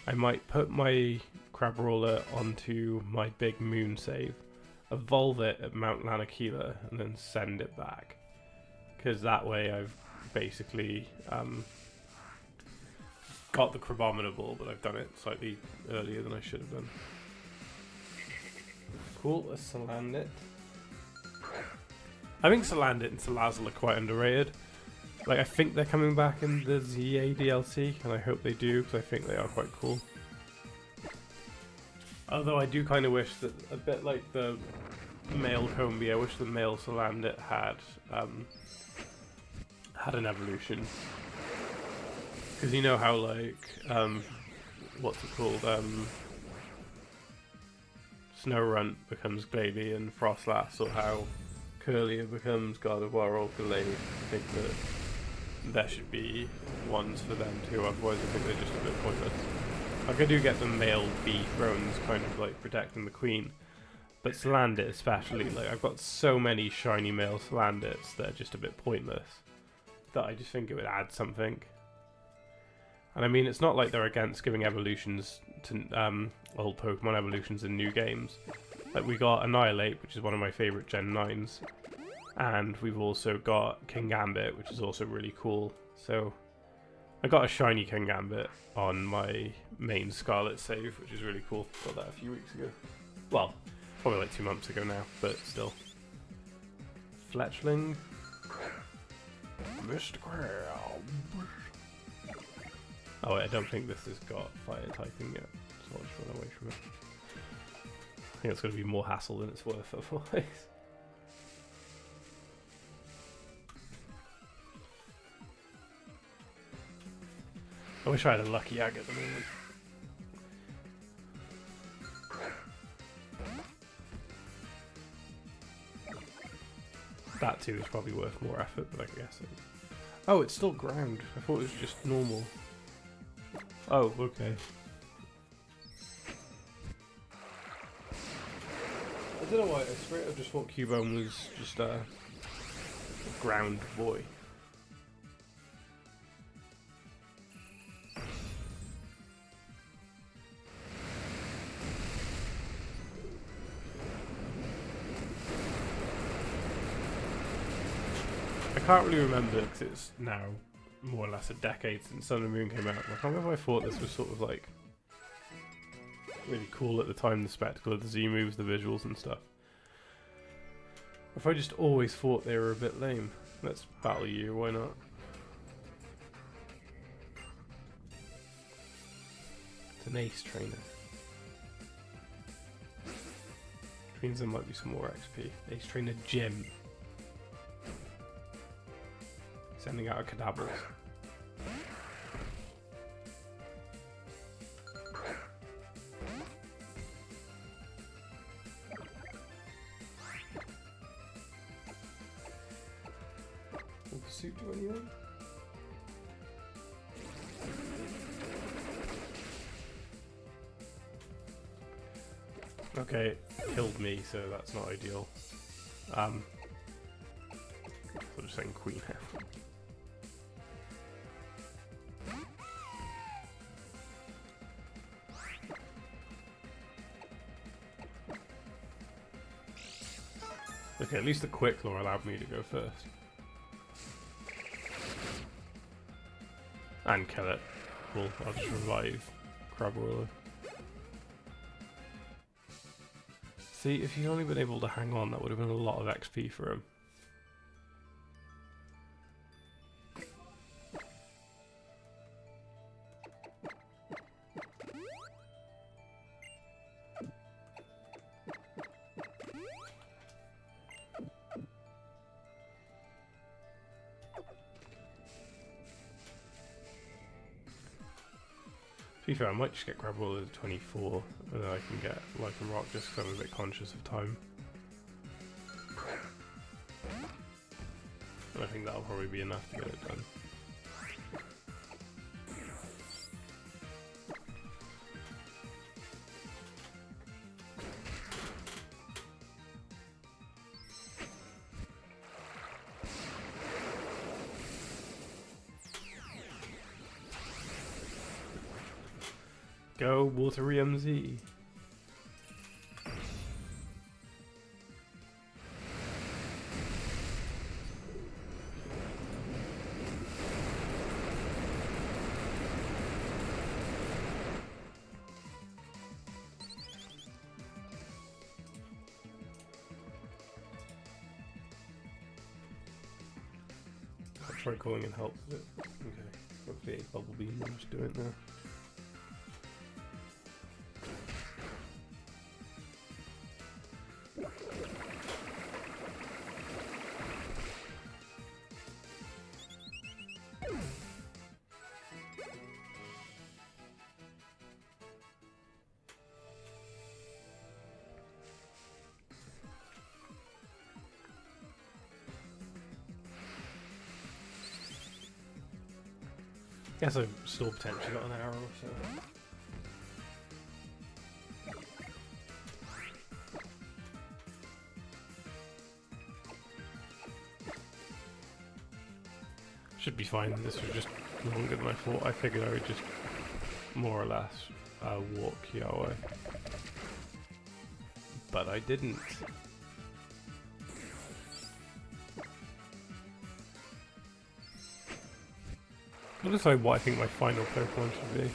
I might put my Crab Roller onto my big moon save, evolve it at Mount Lanakila, and then send it back. Because that way I've basically got the Crabominable, but I've done it slightly earlier than I should have done. Cool, a Salandit. I think Salandit and Salazzle are quite underrated. Like, I think they're coming back in the ZA DLC, and I hope they do, because I think they are quite cool. Although I do kind of wish that, a bit like the male Combee, I wish the male Salandit had an evolution. Because you know how, like, what's it called? Snorunt becomes Glalie and Frostlass, or how Curlier becomes Gardevoir or Glalie. I think that there should be ones for them too, otherwise I think they're just a bit pointless. Like, I do get the male bee thrones kind of like protecting the queen, but Salandit especially, like, I've got so many shiny male Salandits that are just a bit pointless that I just think it would add something. And I mean, it's not like they're against giving evolutions to old Pokemon evolutions in new games. Like, we got Annihilate, which is one of my favourite Gen 9s, and we've also got Kingambit, which is also really cool. So I got a shiny Kingambit on my main Scarlet save, which is really cool. Got that a few weeks ago. Well, probably like 2 months ago now, but still. Fletchling. Mr. Crab. Oh wait, I don't think this has got fire typing yet, so I'll just run away from it. I think it's going to be more hassle than it's worth otherwise. I wish I had a Lucky Egg at the moment. That too is probably worth more effort, but I guess it... Oh, it's still ground. I thought it was just normal. Oh, okay. I don't know why, I straight up just thought Cubone was just a ground boy. I can't really remember because it's now more or less a decade since Sun and Moon came out. I can't remember if I thought this was sort of like really cool at the time, the spectacle of the Z moves, the visuals and stuff. If I just always thought they were a bit lame. Let's battle you, why not? It's an ace trainer. Which means there might be some more XP. Ace trainer Jim. Sending out a Kadabras. Will the suit do anything? Okay, it killed me, so that's not ideal. I'm just saying queen F. Okay, at least the quick law allowed me to go first. And kill it. Cool, I'll just revive Crabrawler. See, if he'd only been able to hang on, that would have been a lot of XP for him. To be fair, I might just get Crabrawler to 24, and then I can get Life and Rock just because I'm a bit conscious of time. And I think that'll probably be enough to get it done. Go, Watery MZ. I'll try calling in help with it. Okay, hopefully Bubble Beam will just do it now. Guess I've still potentially got an arrow, so. Should be fine. This was just longer than I thought. I figured I would just more or less walk Yahweh. But I didn't. I'll decide what I think my final Pokemon should be.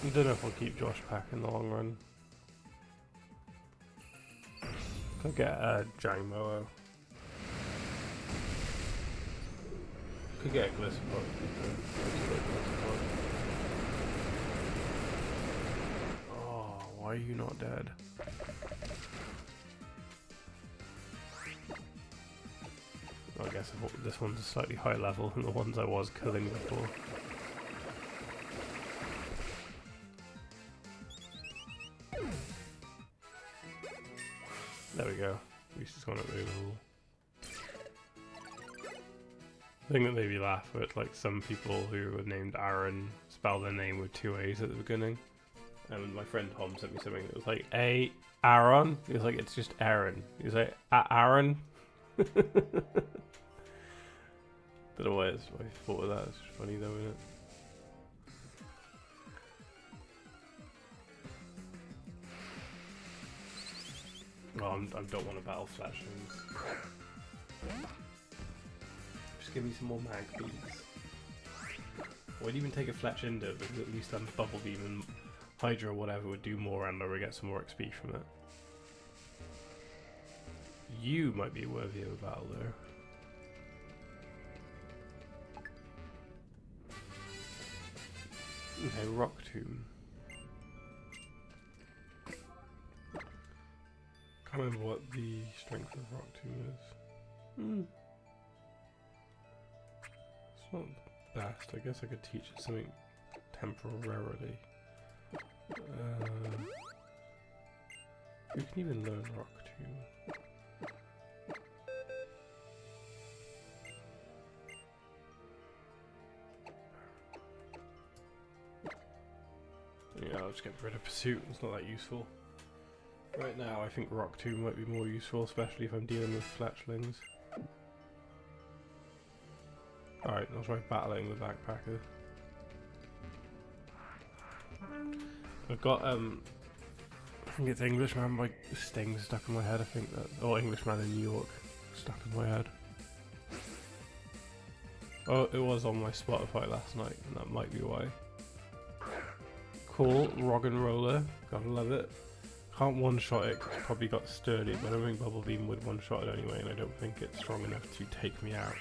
I don't know if I'll keep Josh Pack in the long run. Could get a Jangmo-o. Could get a Gliscor. Oh, why are you not dead? I guess this one's a slightly higher level than the ones I was killing before. There we go. At least it's gone at the overall. The thing that made me laugh at, like, some people who were named Aaron spell their name with 2 A's at the beginning. And my friend Tom sent me something that was like, Aaron? He was like, it's just Aaron. He was like, Aaron? Don't know why I thought of that. It's funny though, isn't it? Oh, I don't want to battle Fletchlings. Just give me some more mag beads. I would even take a Fletchinder because at least then Bubble Beam and Hydra or whatever would do more and I would get some more XP from it. You might be worthy of a battle though. Okay, Rock Tomb. Can't remember what the strength of Rock Tomb is. It's not the best. I guess I could teach it something temporarily. Who can even learn Rock Tomb? Yeah, I'll just get rid of Pursuit, it's not that useful. Right now I think Rock Tomb might be more useful, especially if I'm dealing with fletchlings. Alright, I'll try battling the backpacker. I've got I think it's Englishman by Sting stuck in my head, I think that, or Englishman in New York stuck in my head. Oh, it was on my Spotify last night, and that might be why. Cool, Rog and Roller, gotta love it. Can't one-shot it 'cause it's probably got sturdy, but I don't think Bubble Beam would one-shot it anyway, and I don't think it's strong enough to take me out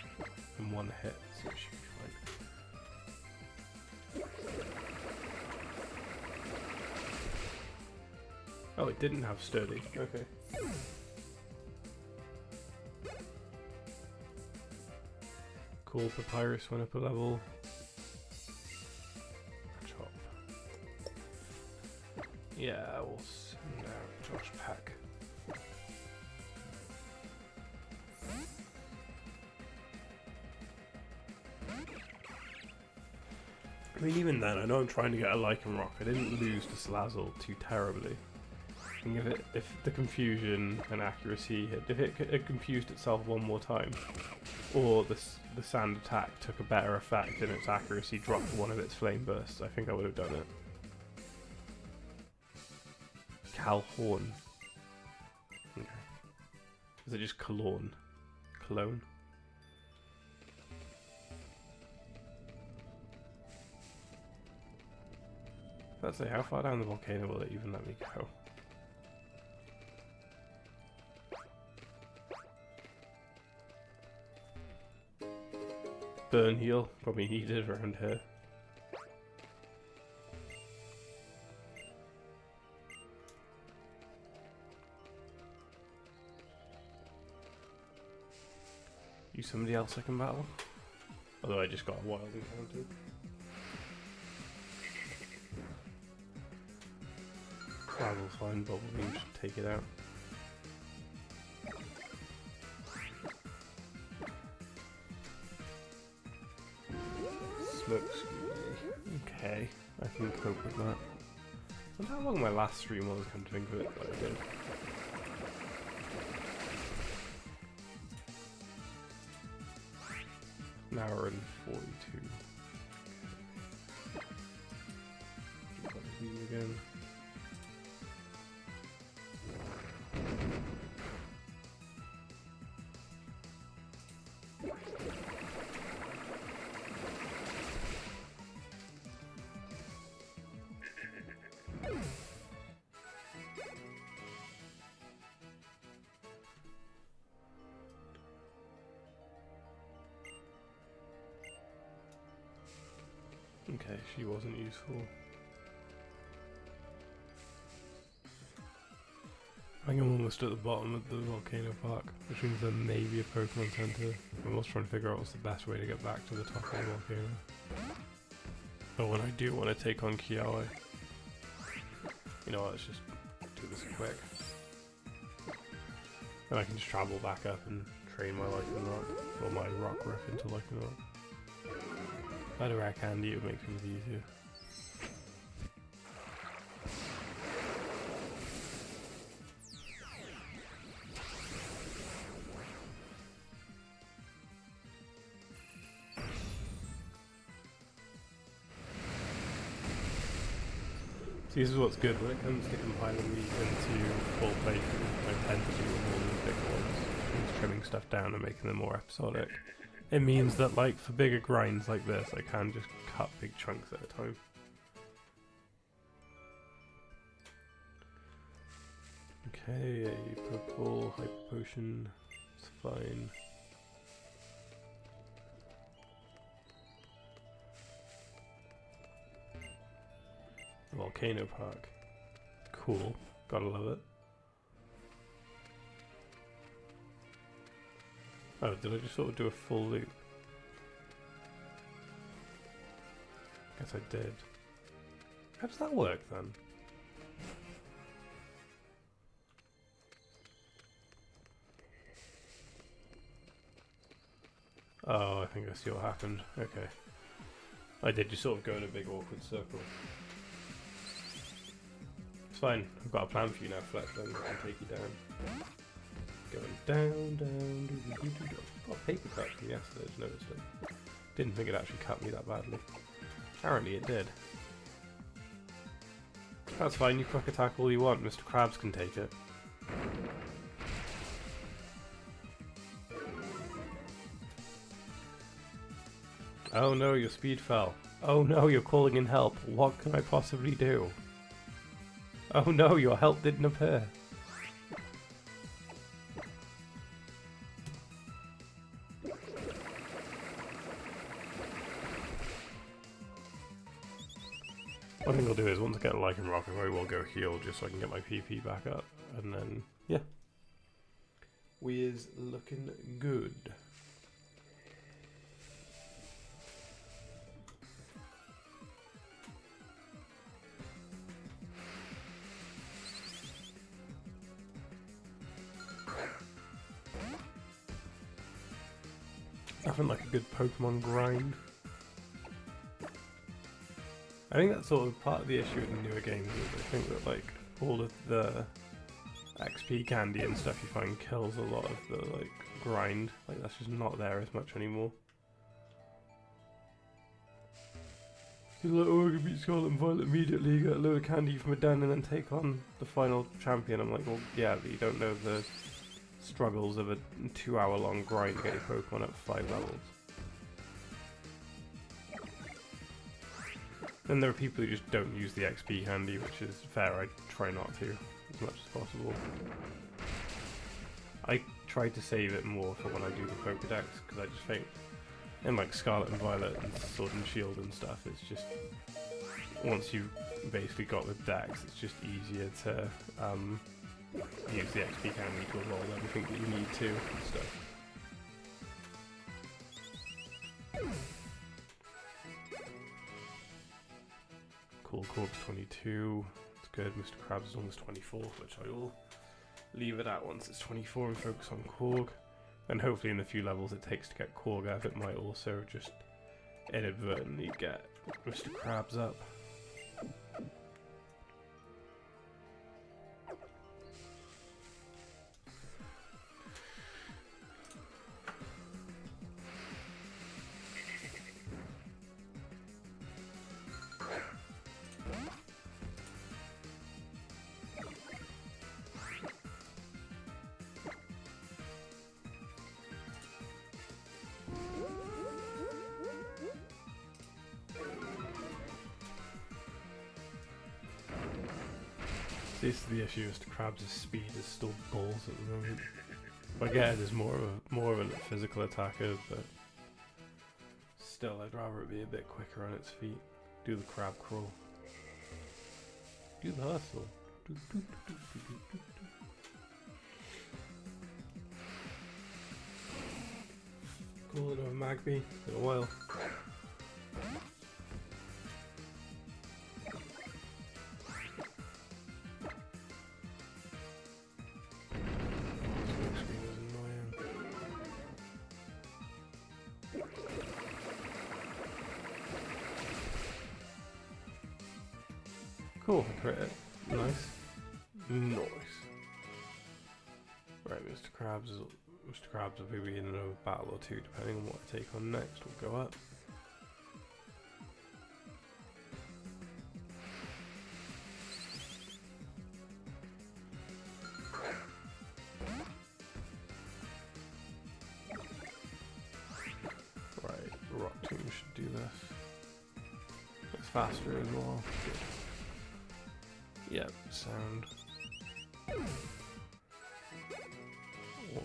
in one hit, so it should be fine. Oh, it didn't have sturdy, okay. Cool, Papyrus went up a level. Chop. Yeah, we'll send out Josh Pack. I mean, even then, I know I'm trying to get a Lycan Rock. I didn't lose to Slazzle too terribly. And if the confusion and accuracy, if it confused itself one more time, or the sand attack took a better effect and its accuracy dropped one of its flame bursts, I think I would have done it. Calhoun. Okay. Is it just Cologne? Cologne? Let's say, how far down the volcano will it even let me go? Burn heal, probably needed around here. Use somebody else I can battle. Although I just got a wild encounter. Travel's fine, Bubble Beam should take it out. Smoke screen. Okay, I can cope with that. I wonder how long my last stream was, come to think of it, but I did. An hour and 42. Got the beam again. Okay, she wasn't useful. I think I'm almost at the bottom of the volcano park, which means there may be a Pokemon Center. I'm almost trying to figure out what's the best way to get back to the top of the volcano. But when I do want to take on Kiawe, you know what, let's just do this quick. And I can just travel back up and train my Lycan Rock, or my Rock Riff into Lycan Rock. If I had a rare candy, it would make things easier. See, this is what's good when it comes to compiling these into full playthrough. I tend to do more than the bigger ones, just trimming stuff down and making them more episodic. It means that, like, for bigger grinds like this, I can just cut big chunks at a time. Okay, a purple hyper potion, it's fine. Volcano Park, cool, gotta love it. Oh, did I just sort of do a full loop? Guess I did. How does that work then? Oh, I think I see what happened. Okay. I did just sort of go in a big awkward circle. It's fine. I've got a plan for you now, Fletchling. I can take you down. Going down, down, do. Got a paper cut from yesterday, just noticed it. Didn't think it actually cut me that badly. Apparently it did. That's fine, you quick attack all you want. Mr. Krabs can take it. Oh no, your speed fell. Oh no, you're calling in help. What can I possibly do? Oh no, your help didn't appear. One thing I'll do is once I get a Lycan Rock, I very well go heal just so I can get my PP back up. And then, yeah. We is looking good. Nothing like a good Pokemon grind. I think that's sort of part of the issue with the newer games. I think that like all of the XP candy and stuff you find kills a lot of the like grind. Like that's just not there as much anymore. He's like, oh, I can beat Scarlet and Violet immediately, get a load of candy from a den and then take on the final champion. I'm like, well, yeah, but you don't know the struggles of a 2-hour-long grind to get your Pokemon up 5 levels. Then there are people who just don't use the XP candy, which is fair. I try not to as much as possible. I try to save it more for when I do the Pokedex, because I just think in like Scarlet and Violet and Sword and Shield and stuff, it's just once you've basically got the Dex, it's just easier to use the XP candy to evolve everything that you need to and stuff. Cool, Corp's 22. It's good. Mr. Krabs is almost 24, which I will leave it at once it's 24 and focus on Korg. And hopefully in the few levels it takes to get Korg up, it might also just inadvertently get Mr. Krabs up. This is the issue. Mr. Krabs' speed is still balls at the moment. I get it as more of a physical attacker, but still, I'd rather it be a bit quicker on its feet. Do the crab crawl. Do the hustle. Cool, another Magby. Been a while. Cool, I crit it. Nice. Nice. Right, Mr. Krabs will be in another battle or two, depending on what I take on next. We'll go up. Right, Rock Tomb should do this. It's faster as well. Good. Yep, sound.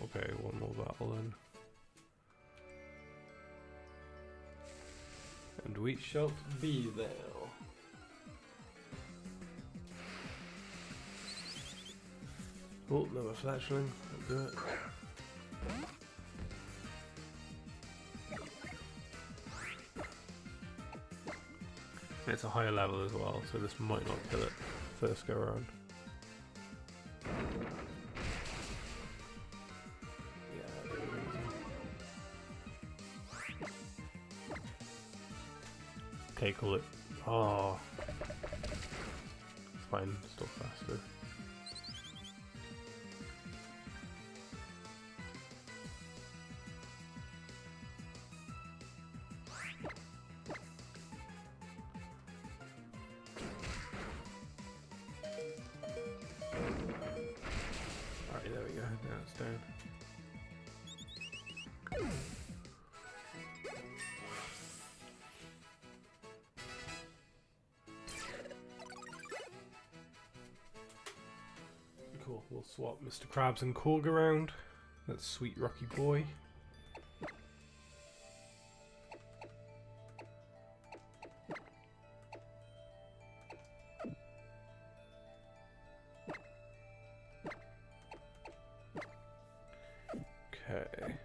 Okay, one more battle then. And we shall be there. Oh, another Fletchling. I'll do it. It's a higher level as well, so this might not kill it first go around. Yeah, okay, cool it. Oh, fine, still faster. Alright, there we go, now it's down. Cool, we'll swap Mr. Krabs and Korg around. That's sweet Rocky boy. Okay.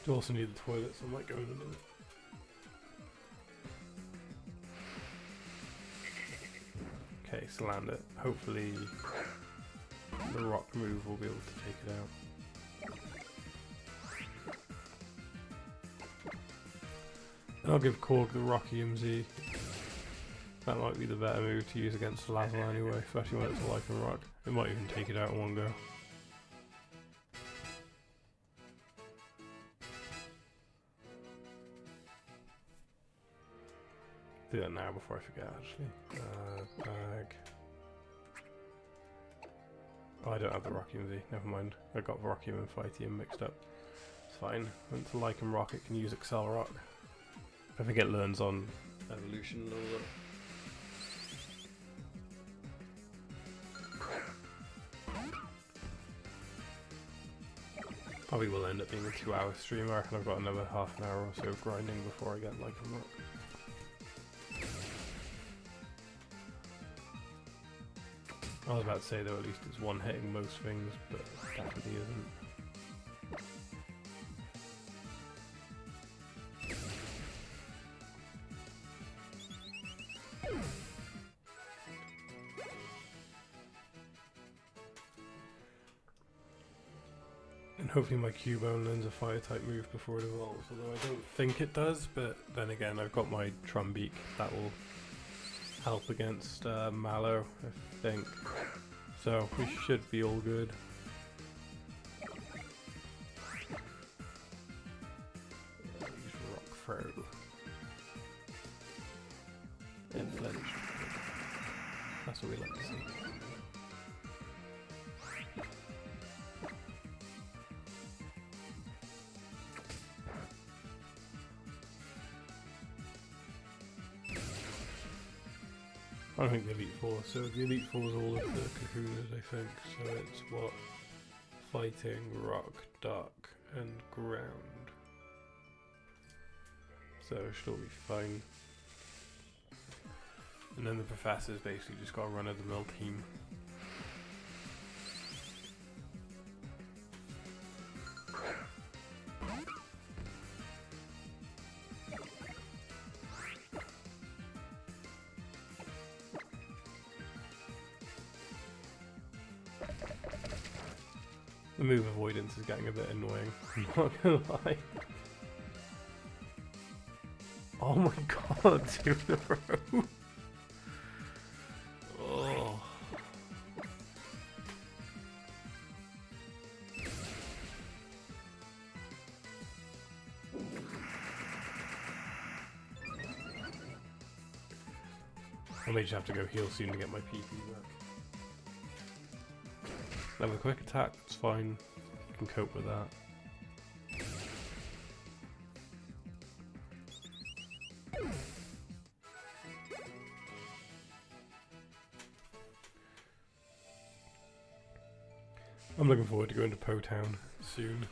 Do also need the toilet, so I might go in a minute. Okay, so land it. Hopefully the rock move will be able to take it out. And I'll give Korg the Rocky MZ. That might be the better move to use against Lazzle anyway, especially when it's a Lycan Rock. It might even take it out in one go. Do that now before I forget, actually. Bag. Oh, I don't have the Rocky MZ. Never mind. I got Rockium and Phytium mixed up. It's fine. Went to Lycan Rock, it can use Excel Rock. I think it learns on evolution and all that. Probably will end up being a 2-hour stream. I reckon I've got another half an hour or so of grinding before I get Lycan Rock. I was about to say though, at least it's one hitting most things, but it definitely isn't. And hopefully my Cubone learns a fire type move before it evolves, although I don't think it does, but then again I've got my Trumbeak, that will help against Mallow, I think. So we should be all good. Use Rock Throw. And flinch. That's what we like to see. I don't think the Elite Four, so the Elite Four is all of the Kahunas, I think, so it's what? Fighting, Rock, Dark, and Ground. So it should all be fine. And then the Professor's basically just got a run-of-the-mill team. The move avoidance is getting a bit annoying, I'm not gonna lie. Oh my god, 2 in a row. Oh. I may just have to go heal soon to get my PP back. Have a quick attack, it's fine. You can cope with that. I'm looking forward to going to Po Town soon.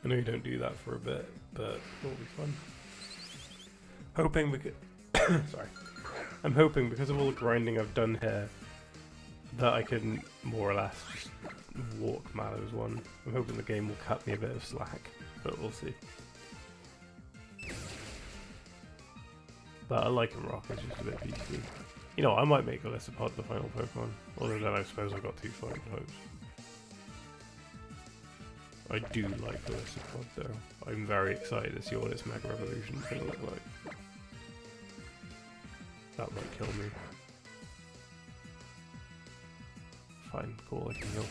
I know you don't do that for a bit, but it'll be fun. Hoping because sorry. I'm hoping because of all the grinding I've done here that I can more or less just walk Mallow's one. I'm hoping the game will cut me a bit of slack, but we'll see. But I like him Rock, it's just a bit beastly. You know, I might make Olisnew the final Pokemon, although then I suppose I've got 2 fighting types. I do like Olisnew though. I'm very excited to see what its Mega Revolution is going to look like. That might kill me. Fine, cool, I can heal.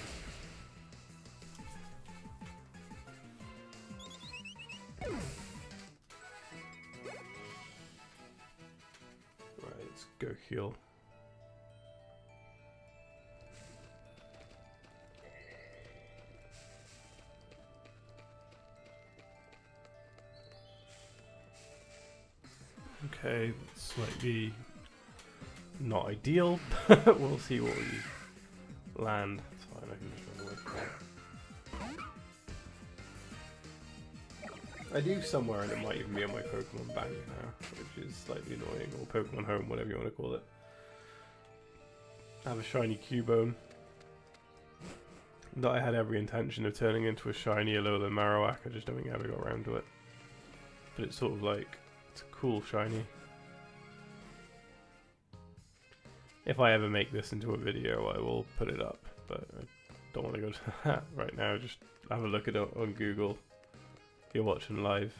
Right, let's go heal. Okay, slightly not ideal, but we'll see what we land. It's fine, I can just run away from it. I do somewhere, and it might even be on my Pokemon bank now, which is slightly annoying, or Pokemon Home, whatever you want to call it. I have a shiny Cubone that I had every intention of turning into a shiny Alola Marowak. I just don't think I ever got around to it. But it's sort of like, it's a cool shiny. If I ever make this into a video, I will put it up, but I don't want to go to that right now. Just have a look at it on Google if you're watching live.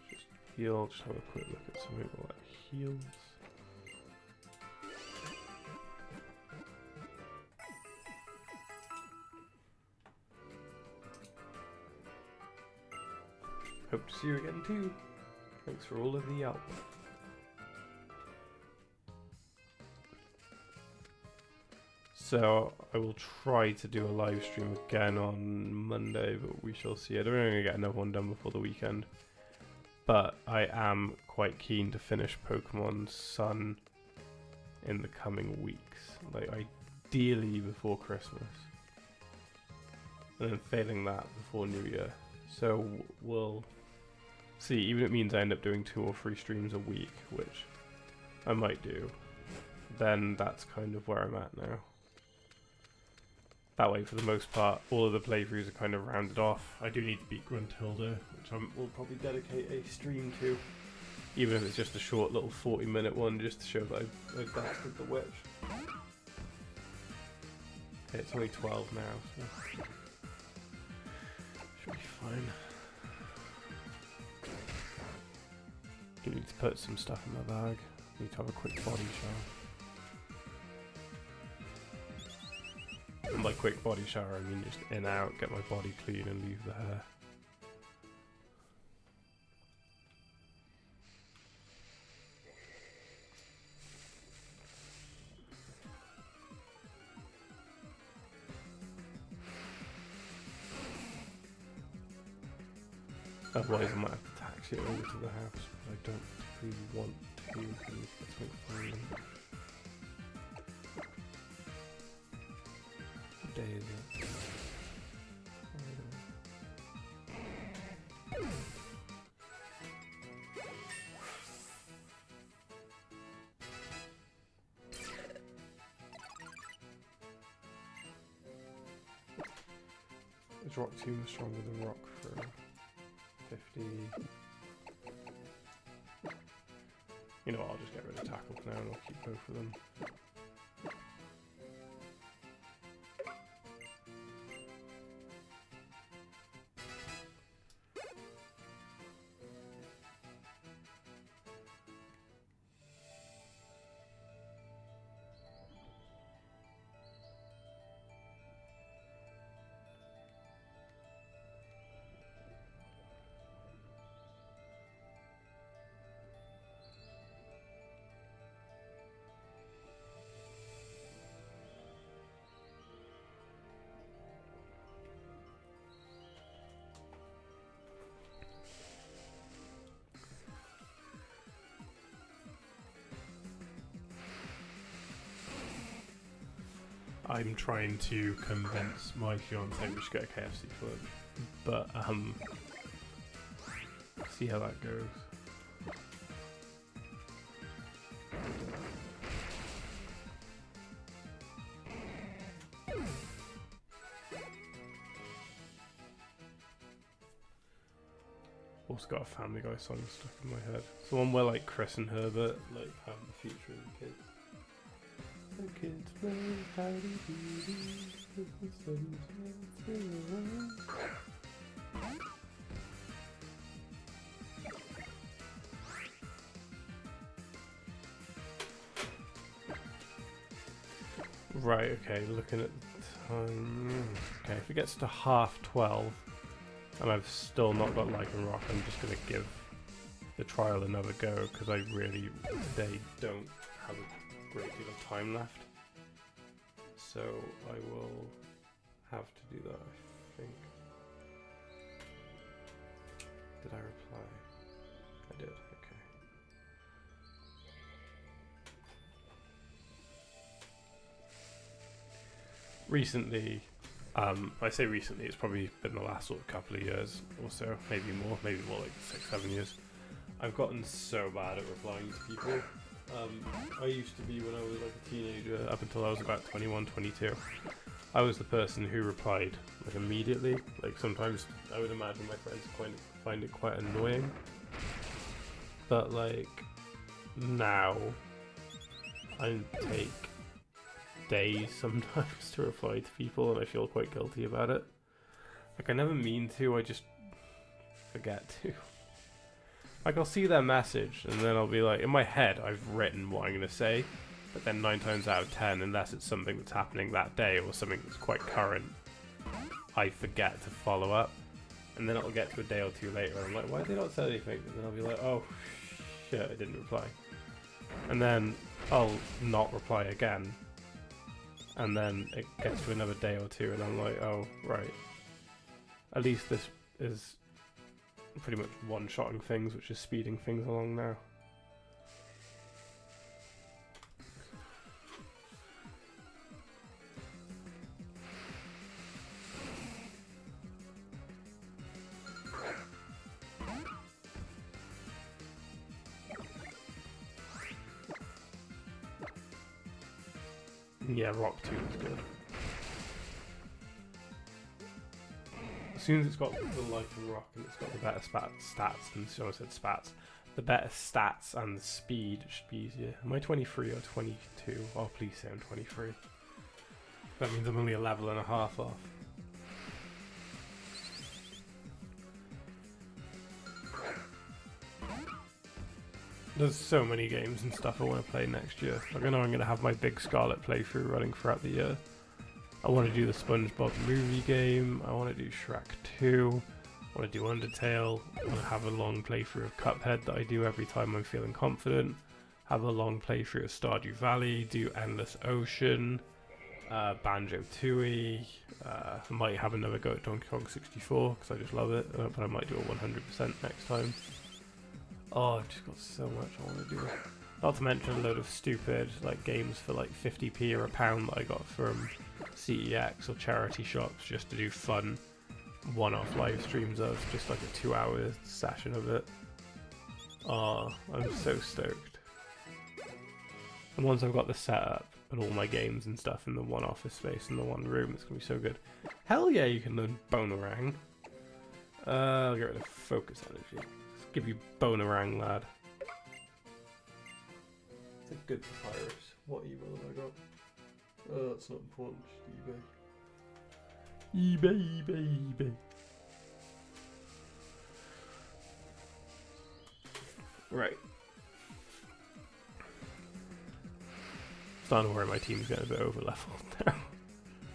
Just heal, just have a quick look at something that heals. Hope to see you again too. Thanks for all of the help. So I will try to do a live stream again on Monday, but we shall see. I don't think I'm going to get another one done before the weekend. But I am quite keen to finish Pokemon Sun in the coming weeks. Like ideally before Christmas. And then failing that before New Year. So we'll see, even if it means I end up doing 2 or 3 streams a week, which I might do, then that's kind of where I'm at now. That way, for the most part, all of the playthroughs are kind of rounded off. I do need to beat Gruntilda, which I will probably dedicate a stream to, even if it's just a short little 40-minute one, just to show that I've bastard the witch. Okay, it's only 12 now, so should be fine. I need to put some stuff in my bag. Need to have a quick body shower. And by quick body shower, I mean just in out, get my body clean and leave the hair. Otherwise I might have to taxi it over to the house, but I don't really want to, because that's something fine. What day is it? Is Rock Tomb stronger than Rock for 50? You know what, I'll just get rid of Tackle for now and I'll keep both of them. I'm trying to convince my fiance we should get a KFC for lunch, but see how that goes. We'll also got a Family Guy song stuck in my head. It's the one where like Chris and Herbert like have the featuring kids. The kids play howdy doody, the sun's melting away. Right, okay, looking at the time. Okay, if it gets to 12:30 and I've still not got Lycan Rock, I'm just going to give the trial another go because I really today don't have a great deal of time left. So I will have to do that, I think. Did I reply? I did, okay. Recently, I say recently, it's probably been the last sort of couple of years or so, maybe more like 6-7 years. I've gotten so bad at replying to people. I used to be, when I was like a teenager, up until I was about 21, 22, I was the person who replied like immediately. Like sometimes I would imagine my friends find it quite annoying. But like now, I take days sometimes to reply to people and I feel quite guilty about it. Like I never mean to, I just forget to. Like I'll see their message and then I'll be like, in my head I've written what I'm going to say, but then 9 times out of 10, unless it's something that's happening that day or something that's quite current, I forget to follow up. And then it'll get to a day or two later and I'm like, why did they not say anything? And then I'll be like, oh shit, I didn't reply. And then I'll not reply again. And then it gets to another day or two and I'm like, oh, right. At least this is pretty much one-shotting things, which is speeding things along now. Yeah, Rock 2 is good. As soon as it's got the Lycan Rock and it's got the better stats, and so I said spats, the better stats and the speed, it should be easier. Am I 23 or 22? Oh, please say I'm 23. That means I'm only a level and a half off. There's so many games and stuff I want to play next year. Like I know I'm going to have my big Scarlet playthrough running throughout the year. I want to do the SpongeBob movie game. I want to do Shrek 2. I want to do Undertale. I want to have a long playthrough of Cuphead that I do every time I'm feeling confident. Have a long playthrough of Stardew Valley. Do Endless Ocean. Banjo-Tooie. I might have another go at Donkey Kong 64 because I just love it. But I might do it 100% next time. Oh, I've just got so much I want to do. Not to mention a load of stupid like games for like 50p or £1 that I got from CEX or charity shops just to do fun one-off live streams of, just like a 2-hour session of it. Oh, I'm so stoked. And once I've got the setup and all my games and stuff in the one office space in the one room, it's gonna be so good. Hell yeah, you can learn Bonerang. I'll get rid of focus energy. Give you Bonerang, lad. It's a good papyrus. What email have I got? Oh, that's not important. Just eBay. Right. Starting to worry my team's getting a bit over leveled now.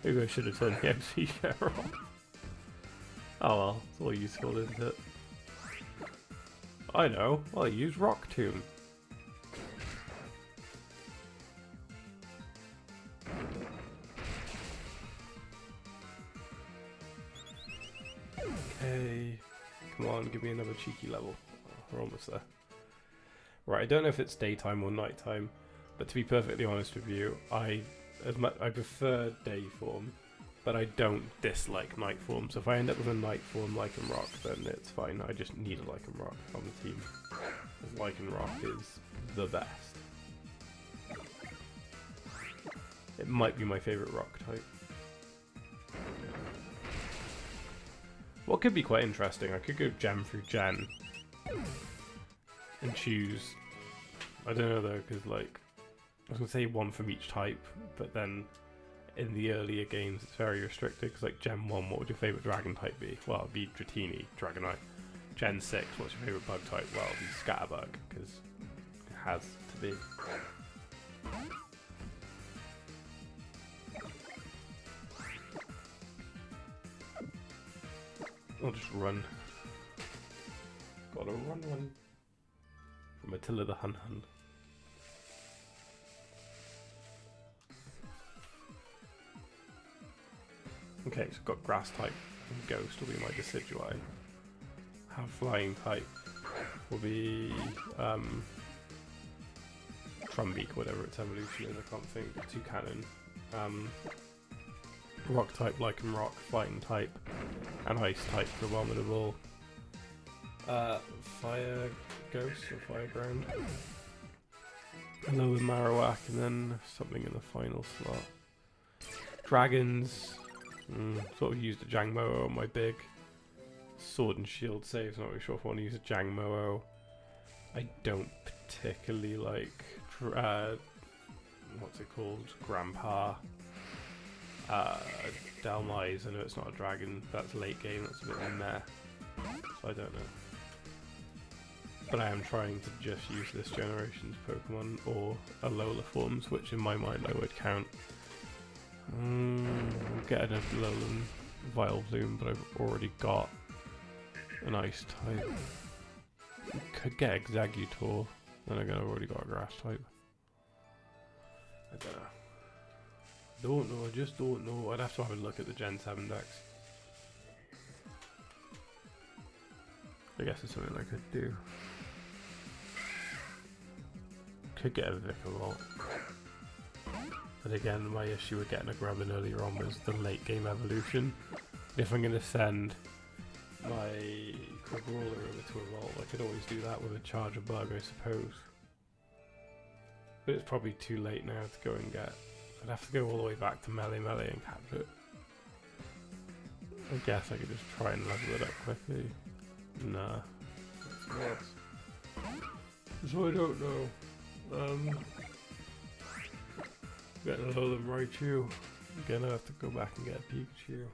Maybe I should have turned the XP share off. Oh well, it's all useful, isn't it? I know, I'll use Rock Tomb. Okay, come on, give me another cheeky level. Oh, we're almost there. Right, I don't know if it's daytime or nighttime, but to be perfectly honest with you, I prefer day form, but I don't dislike night form. So if I end up with a night form Lycan Rock, then it's fine. I just need a Lycan Rock on the team. Lycan Rock is the best. It might be my favourite rock type. What could be quite interesting, I could go gem through gen and choose. I don't know though, because like I was gonna say one from each type, but then in the earlier games it's very restricted. Because like Gen 1, what would your favourite dragon type be? Well, it'd be Dratini, Dragonite. Gen 6, what's your favourite bug type? Well, it'd be Scatterbug, because it has to be. I'll just run. Gotta run. From Attila the Hun Hun. Okay, so I've got grass type and ghost will be my Decidueye. Have flying type will be Trumbeak, whatever its evolution is, I can't think. Toucanon. Rock type, Lycanroc, flying type, and ice type, Abominable. Fire Ghost or Fire Ground. Another Marowak, and then something in the final slot. Dragons. Sort of used a Jangmo-O on my big Sword and Shield saves. Not really sure if I want to use a Jangmo-O. I don't particularly like what's it called? Grandpa. Dalmise. I know it's not a dragon. That's late game. That's a bit meh. So I don't know. But I am trying to just use this generation's Pokemon or Alola forms, which in my mind I would count. I'm getting a Alolan Vileplume, but I've already got an ice type. Could get Exeggutor, then again I've already got a grass type. I don't know. Don't know, I just don't know. I'd have to have a look at the Gen 7 decks. I guess it's something I could do. Could get a Vikavolt. But again, my issue with getting a Grubbin earlier on was the late game evolution. If I'm going to send my Crabrawler over to Evolve, I could always do that with a Charger Bug, I suppose. But it's probably too late now to go and get. I'd have to go all the way back to Melee and capture it. I guess I could just try and level it up quickly. Nah. So I don't know. Getting a Alolan Raichu. Again, I have to go back and get a Pikachu.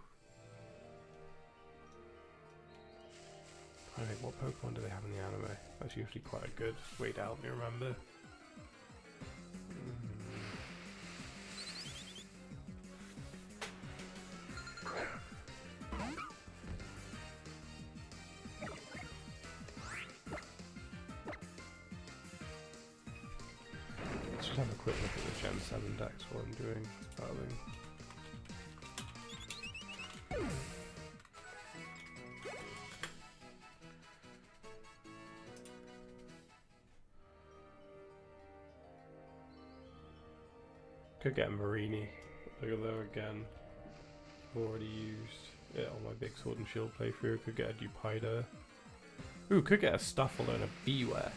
I think, what Pokemon do they have in the anime? That's usually quite a good way to help me remember. Let's just have a quick look at the Gen 7 decks while I'm doing battling. Could get a Marini. Look at there again. I've already used it on my big Sword and Shield playthrough. Could get a Dupida. Ooh, could get a Stuffle and a Beware.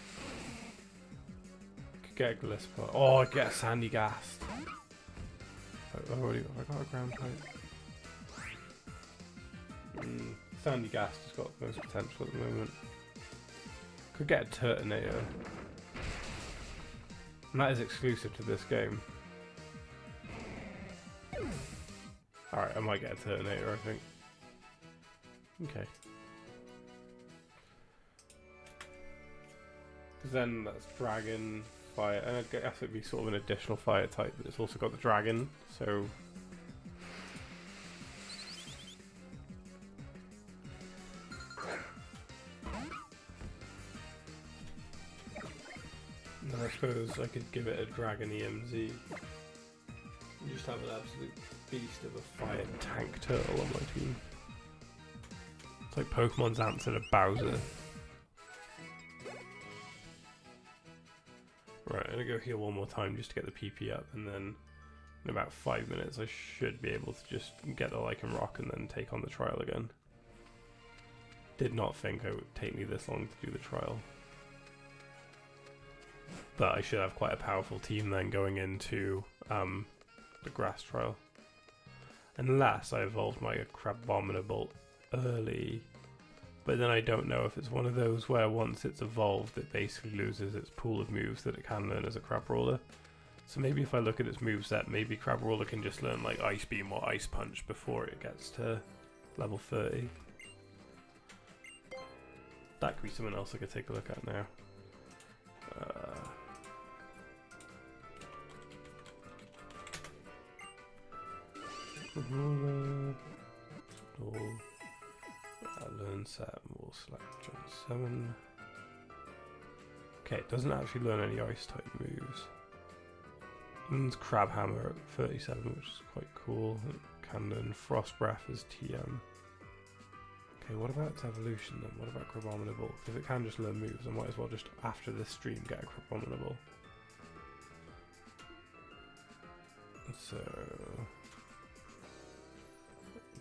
Could get a Gliscor. Oh, I'd get a Sandygast. Have I got a ground type? Sandygast has got the most potential at the moment. Could get a Turtonator. And that is exclusive to this game. Alright, I might get a Turtonator, I think. Okay. Because then that's Dragon, Fire, and I guess it'd be sort of an additional Fire type, but it's also got the Dragon, so... And I suppose I could give it a Dragon EMZ. And just have an absolute beast of a fire tank turtle on my team. It's like Pokemon's answer to Bowser. Right, I'm gonna go heal one more time just to get the PP up, and then in about 5 minutes I should be able to just get the Lycanroc and then take on the trial again. Did not think it would take me this long to do the trial. But I should have quite a powerful team then going into the grass trial. Unless I evolved my Crabominable early. But then I don't know if it's one of those where once it's evolved, it basically loses its pool of moves that it can learn as a Crabrawler. So maybe if I look at its moveset, maybe Crabrawler can just learn like Ice Beam or Ice Punch before it gets to level 30. That could be something else I could take a look at now. Learn set, we'll select Gen 7. Okay, it doesn't actually learn any ice type moves. Learns Crab Hammer at 37, which is quite cool. It can learn Frost Breath as TM. Okay, what about its evolution then? What about Crabominable? If it can just learn moves, I might as well just after this stream get a Crabominable. So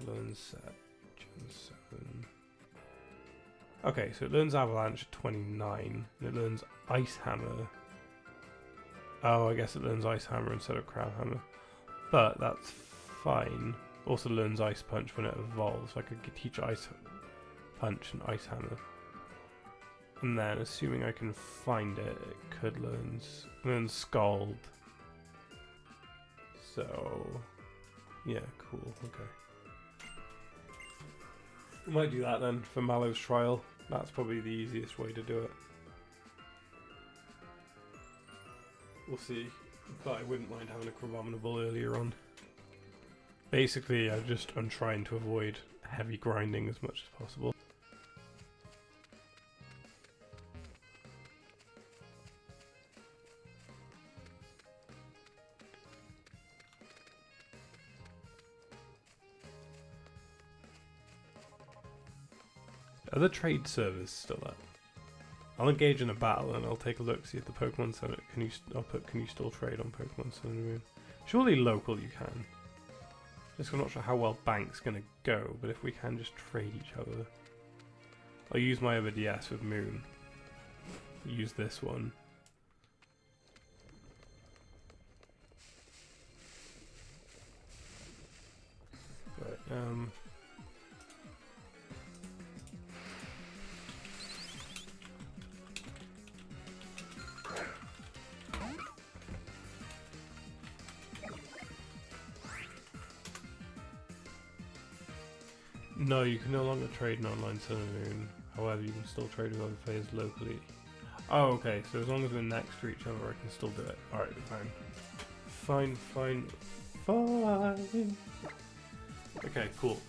learn set Gen 7. Okay, so it learns Avalanche at 29, and it learns Ice Hammer. Oh, I guess it learns Ice Hammer instead of Crab Hammer. But that's fine. Also learns Ice Punch when it evolves, so I could teach Ice Punch and Ice Hammer. And then, assuming I can find it, it could learn Scald. So, yeah, cool, okay. I might do that then for Mallow's trial. That's probably the easiest way to do it. We'll see, but I wouldn't mind having a Crabominable earlier on. Basically, I'm trying to avoid heavy grinding as much as possible. Are the trade servers still up? I'll engage in a battle and I'll take a look, see if the Pokemon Center can you still trade on Pokemon Center Moon? Surely local you can. Just I'm not sure how well Bank's gonna go, but if we can just trade each other. I'll use my other DS with Moon. Use this one. Right, no, you can no longer trade in online Sun and Moon. However, you can still trade with other players locally. Oh, okay. So as long as we're next to each other, I can still do it. Alright, fine. Fine. Okay, cool.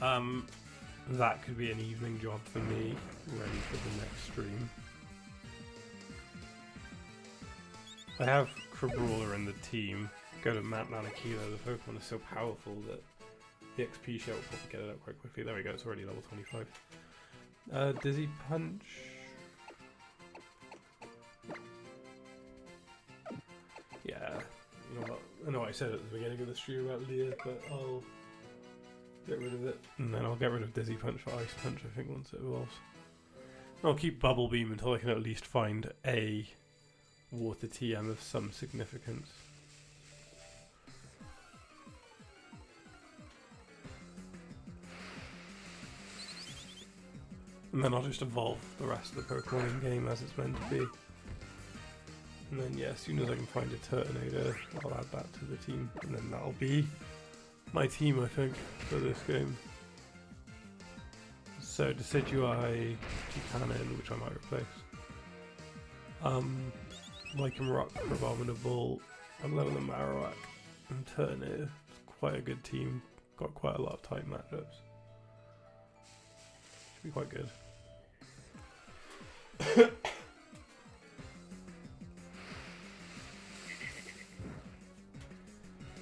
That could be an evening job for me, ready for the next stream. I have Crabrawler in the team. Go to Mount Nanakila. The Pokemon is so powerful that the XP share will probably get it up quite quickly. There we go, it's already level 25. Dizzy Punch. Yeah, you know what? I know I said at the beginning of the stream about Leah, but I'll get rid of it. And then I'll get rid of Dizzy Punch for Ice Punch, I think, once it evolves. And I'll keep Bubble Beam until I can at least find a Water TM of some significance. And then I'll just evolve the rest of the Pokemon in game as it's meant to be. And then yeah, as soon as I can find a Turtonator, I'll add that to the team. And then that'll be my team, I think, for this game. So Decidueye, Buchanan, which I might replace. Lycanroc, Crabominable, I'm leveling Marowak, and Turtonator. It's quite a good team. Got quite a lot of tight matchups. Should be quite good.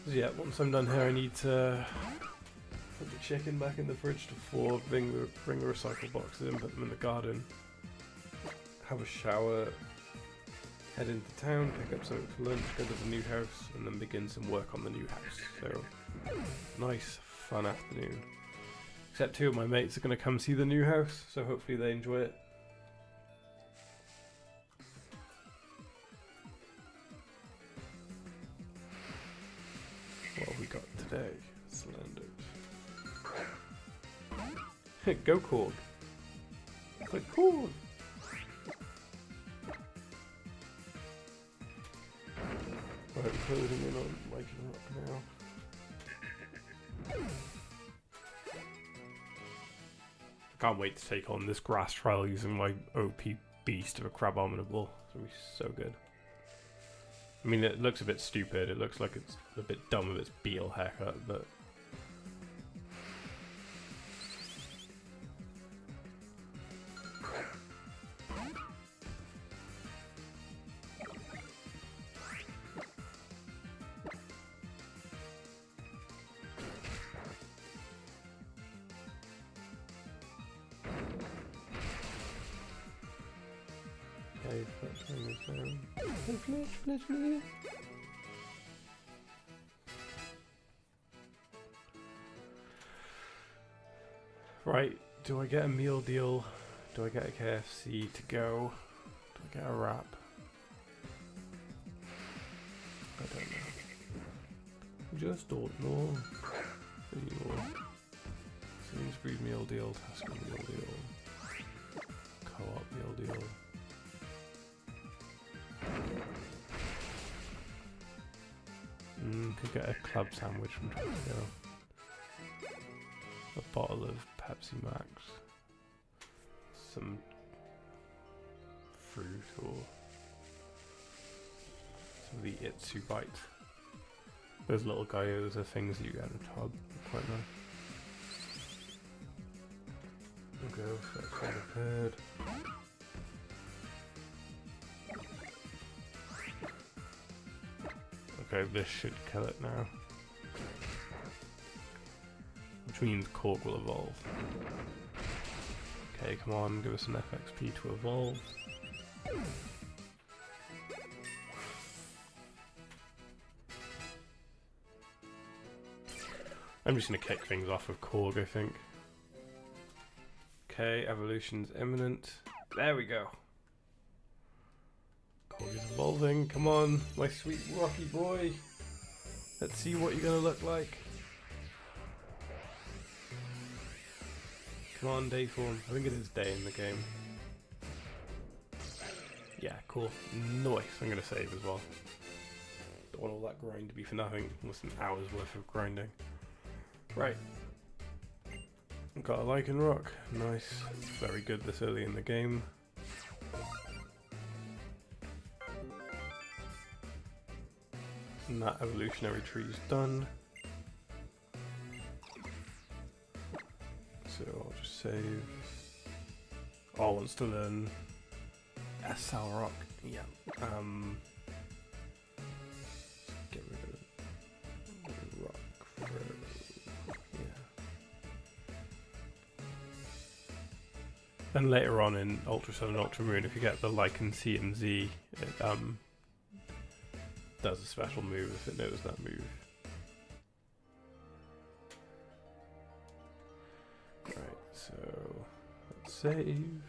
So yeah, once I'm done here, I need to put the chicken back in the fridge to thaw, bring the recycle boxes in, put them in the garden, have a shower, head into town, pick up something for lunch, go to the new house, and then begin some work on the new house. So, nice, fun afternoon. Except two of my mates are going to come see the new house, so hopefully they enjoy it. What have we got today? Slanders. Go Korg. chocolate corn. Right, I'm closing in on Lycan Rock now. I can't wait to take on this grass trial using my OP beast of a crab abominable. It's gonna be so good. I mean, it looks a bit stupid. It looks like it's a bit dumb with its beetle haircut, but okay, that thing is down. Flash. Right, do I get a meal deal? Do I get a KFC to go? Do I get a wrap? I don't know. Just don't know. Anymore. Sainsbury's meal deal, Tesco meal deal, Co-op meal deal. Could get a club sandwich from Tesco. A bottle of Pepsi Max. Some fruit or some of the Itsu Bite. Those little Gaios are things that you get in a tub. They're quite nice. We'll go for that kind of herd. Okay, this should kill it now. Which means Korg will evolve. Okay, come on, give us an FXP to evolve. I'm just gonna kick things off with Korg, I think. Okay, evolution's imminent. There we go. Korg is evolving. Come on, my sweet rocky boy. Let's see what you're gonna look like. Come on, day form. I think it is day in the game. Yeah, cool. Nice. I'm gonna save as well. Don't want all that grind to be for nothing. Almost an hour's worth of grinding. Right. Got a Lycan Rock. Nice. Very good this early in the game. And that evolutionary tree's done. So I'll just save. Oh, wants to learn SL Rock. Yeah. Get rid of Rock for, yeah. And later on in Ultra Sun and Ultra Moon, if you get the Lycan C and Z, it does a special move if it knows that move. Right, so let's save.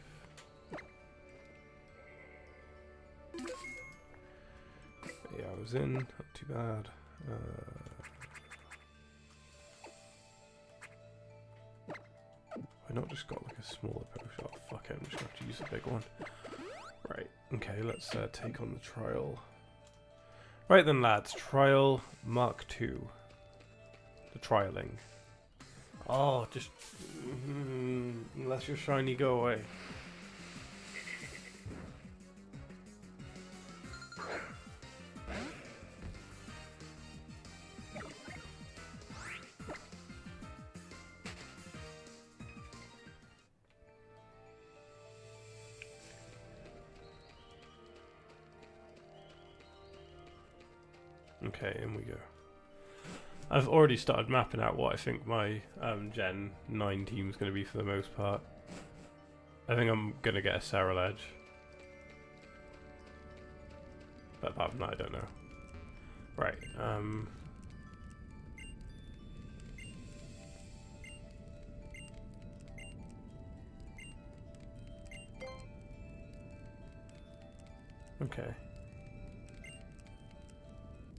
Yeah, I was in, not too bad. Why not just got like a smaller potion? Oh fuck it, I'm just gonna have to use a big one. Right, okay, let's take on the trial. Right then lads, trial Mark II. The trialing. Oh, just... unless you're shiny, go away. Okay, in we go. I've already started mapping out what I think my Gen 9 team is going to be for the most part. I think I'm going to get a Cerulege. But apart from that, I don't know. Right, okay.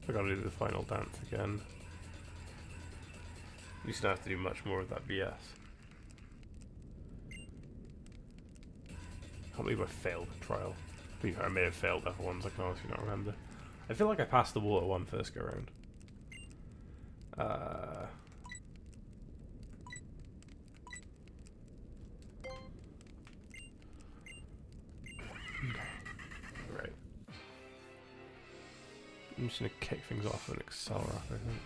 I gotta do the final dance again. Used to have to do much more of that BS. can't believe I failed the trial. I may have failed other ones, I can honestly not remember. I feel like I passed the water one first go around. Okay. Right. I'm just gonna kick things off with an Accelerate, I think.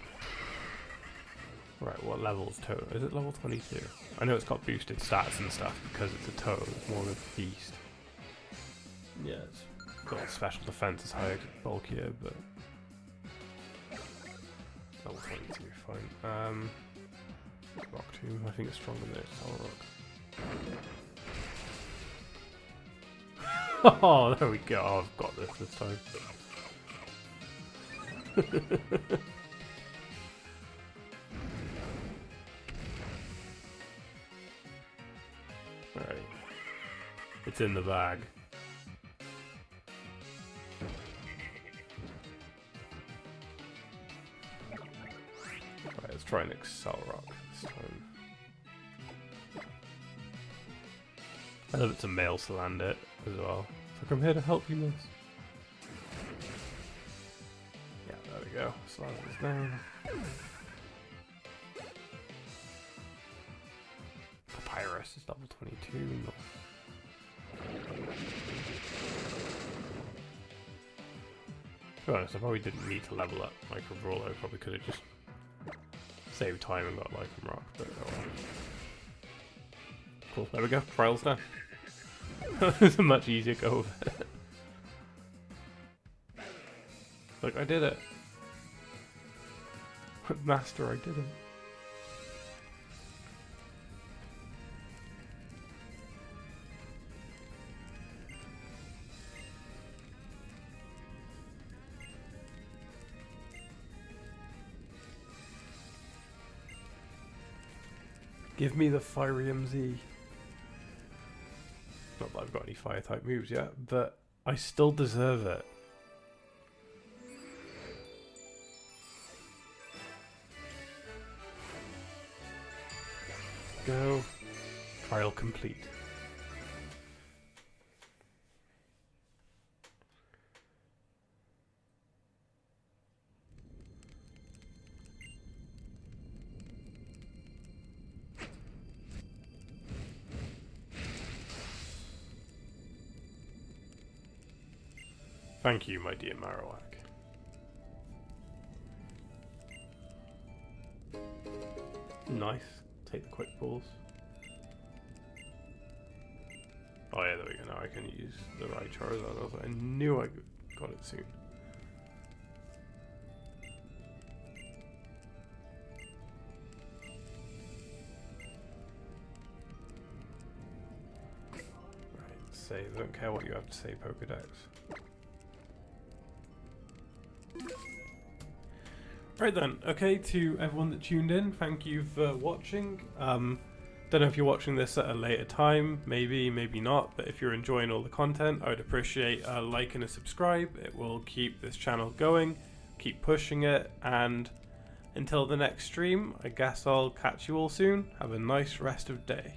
Right, what level is Toad? Is it level 22? I know it's got boosted stats and stuff because it's a Toad, it's more of a beast. Yeah, it's got special defense, it's higher, bulkier, but level 22, fine. Rock Tomb, I think it's stronger than its Rock. Oh, there we go. Oh, I've got this time. Alright. It's in the bag. Right, let's try an Excel Rock this time. I love it's a male to land it as well. It's like, I'm here to help you, miss. Yeah, there we go. Slide this down. Papyrus is level 22. No. To be honest, I probably didn't need to level up like overall. I probably could have just saved time and got Lycan Rock, but oh well. Cool, there we go. Trials done. It's a much easier go of it. Look, I did it. Master, I did it. Give me the Fiery MZ. Not that I've got any fire type moves yet, but I still deserve it. Go. Trial complete. Thank you, my dear Marowak. Nice. Take the quick balls. Oh yeah, there we go. Now I can use the right Charizard. I knew I got it soon. Right, save. I don't care what you have to say, Pokedex. Right then, okay, to everyone that tuned in, thank you for watching. Don't know if you're watching this at a later time, maybe not, but if you're enjoying all the content, I would appreciate a like and a subscribe. It will keep this channel going, keep pushing it, and until the next stream, I guess I'll catch you all soon. Have a nice rest of day.